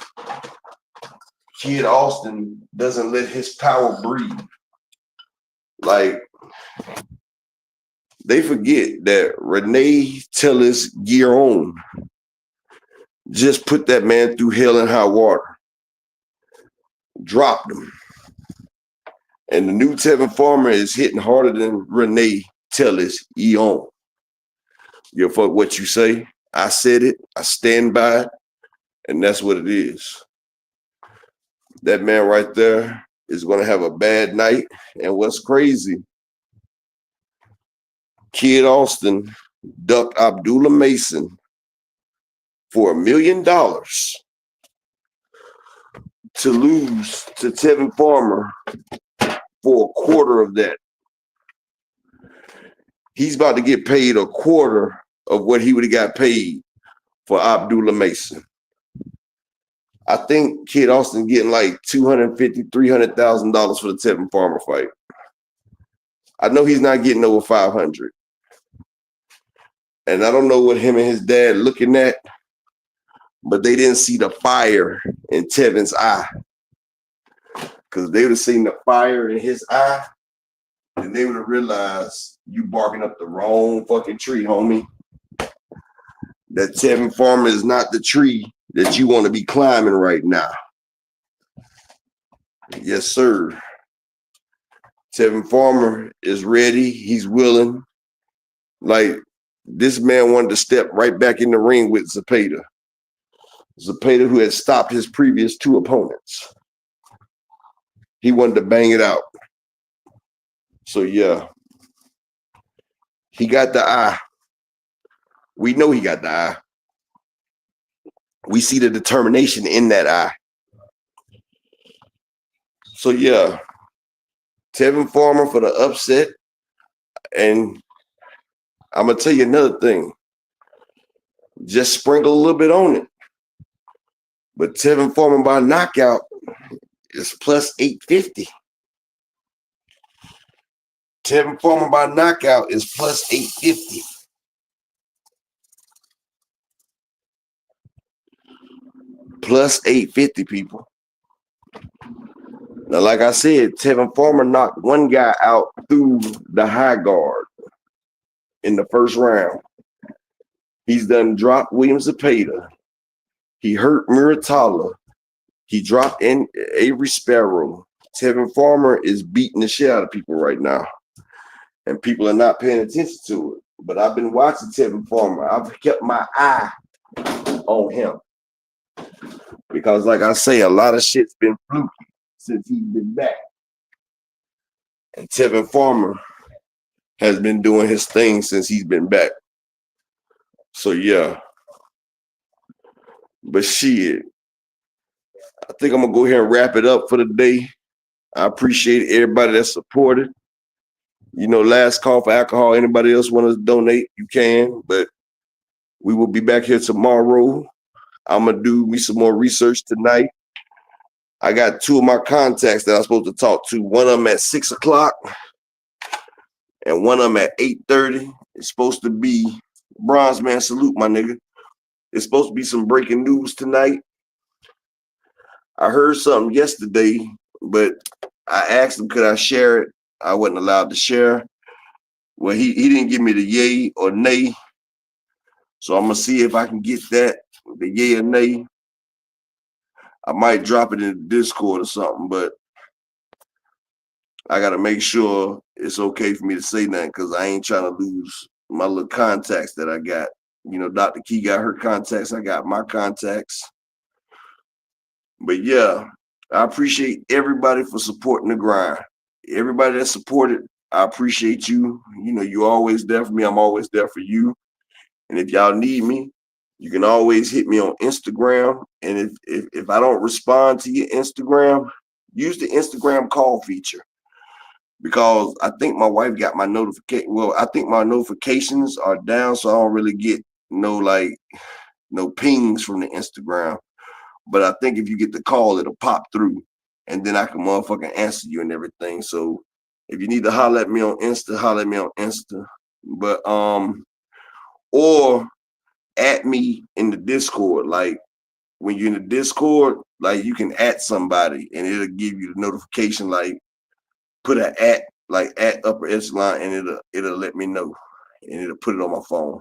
Kid Austin doesn't let his power breathe. Like, they forget that Renee Tellis-Guiron just put that man through hell and high water. Dropped him. And the new Tevin Farmer is hitting harder than Renee Tellis-Guiron. You fuck what you say. I said it. I stand by it. And that's what it is. That man right there is going to have a bad night. And what's crazy, Kid Austin ducked Abdullah Mason for $1 million to lose to Tevin Farmer for a quarter of that. He's about to get paid a quarter of what he would have got paid for Abdullah Mason. I think Kid Austin getting like $250,000, $300,000 for the Tevin Farmer fight. I know he's not getting over 500. And I don't know what him and his dad looking at, but they didn't see the fire in Tevin's eye. Because they would have seen the fire in his eye, and they would have realized you barking up the wrong fucking tree, homie. That Tevin Farmer is not the tree that you want to be climbing right now. Yes, sir. Tevin Farmer is ready. He's willing. Like, this man wanted to step right back in the ring with Zepeda. Zepeda, who had stopped his previous two opponents. He wanted to bang it out. So, yeah. He got the eye. We know he got the eye. We see the determination in that eye. So, yeah. Tevin Farmer for the upset. And I'm going to tell you another thing. Just sprinkle a little bit on it. But Tevin Farmer by knockout is plus 850. Tevin Farmer by knockout is plus 850. Plus 850, people. Now, like I said, Tevin Farmer knocked one guy out through the high guard in the first round. He's done dropped Williams Zepeda. He hurt Muratalla. He dropped in Avery Sparrow. Tevin Farmer is beating the shit out of people right now. And people are not paying attention to it. But I've been watching Tevin Farmer. I've kept my eye on him. Because like I say, a lot of shit's been fluky. since he's been back. And Tevin Farmer has been doing his thing since he's been back. So yeah. But shit, I think I'm gonna go ahead and wrap it up for the day. I appreciate everybody that supported. You know, last call for alcohol. Anybody else want to donate, you can. But we will be back here tomorrow. I'm gonna do me some more research tonight. I got 2 of my contacts that I'm supposed to talk to. One of them at 6 o'clock and one of them at 8:30. It's supposed to be Bronze Man, salute my nigga. It's supposed to be some breaking news tonight. I heard something yesterday, but I asked him, could I share it? I wasn't allowed to share. Well, he didn't give me the yay or nay. So I'm going to see if I can get that, the yay or nay. I might drop it in the Discord or something, but I got to make sure it's okay for me to say that because I ain't trying to lose my little contacts that I got. You know, Dr. Key got her contacts. I got my contacts. But yeah, I appreciate everybody for supporting the grind. Everybody that supported, I appreciate you. You know, you always there for me. I'm always there for you. And if y'all need me, you can always hit me on Instagram. And if I don't respond to your Instagram, use the Instagram call feature. Because I think my wife got my notification. Well, I think my notifications are down, so I don't really get no pings from the Instagram. But I think if you get the call, it'll pop through. And then I can motherfucking answer you and everything. So if you need to holler at me on Insta, holler at me on Insta. But or at me in the Discord. Like when you're in the Discord, like you can at somebody and it'll give you the notification, like put an at, like at upper echelon, and it'll let me know. And it'll put it on my phone.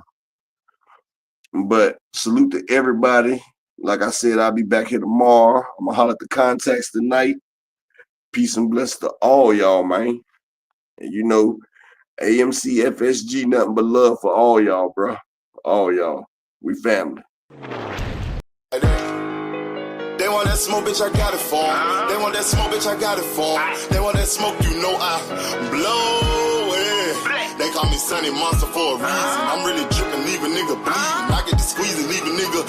But salute to everybody. Like I said, I'll be back here tomorrow. I'm gonna holler at the contacts tonight. Peace and bless to all y'all, man. And you know, AMC FSG, nothing but love for all y'all, bro. All y'all. We family. They want that smoke, bitch, I got it for 'em. They want that smoke, bitch, I got it for 'em. They want that smoke, you know I blow it. They call me Sunny Monster for a reason. I'm really dripping, leave a nigga bleeding. I get to squeeze and leave a nigga.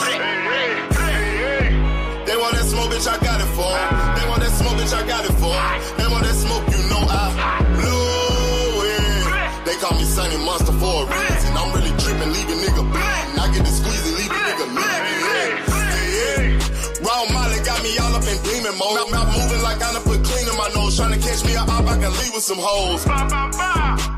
They want that smoke, bitch, I got it for 'em. They want that smoke, bitch, I got it for 'em. They want that smoke, you know I blow it. They call me Sunny Monster for a reason. I'm really dripping, leave a nigga bleeding. I get to squeeze and leave a nigga bleeding. Raw Molly got me all up in demon mode. Mouth moving like I done put clean in my nose. Trying to catch me up, I can leave with some hoes.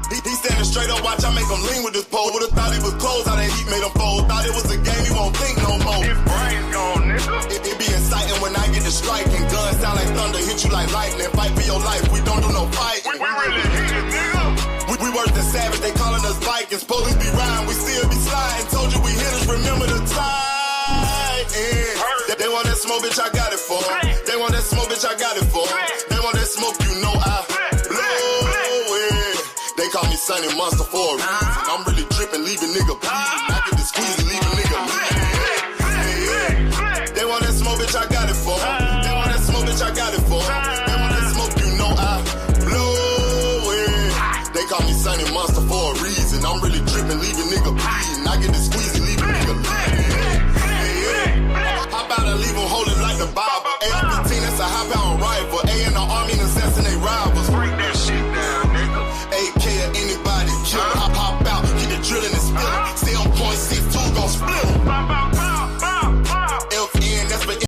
He standing straight up, watch I make him lean with this pole. Would've thought he was closed, how that heat made him fold. Thought it was a game, he won't think no more. His brain's gone, nigga. It be exciting when I get to striking. Guns sound like thunder, hit you like lightning. Fight for your life, we don't do no fight. We really hit it, nigga. We worse than savage, they calling us Vikings. Police be riding, we still be sliding. Told you we hitters, remember the time. They want that smoke, bitch, I got it for 'em. They want that smoke, bitch, I got it for 'em. They want that smoke, you know I blow it. They call me Sunny Monster for a reason. I'm really dripping, leaving nigga bleeding. I get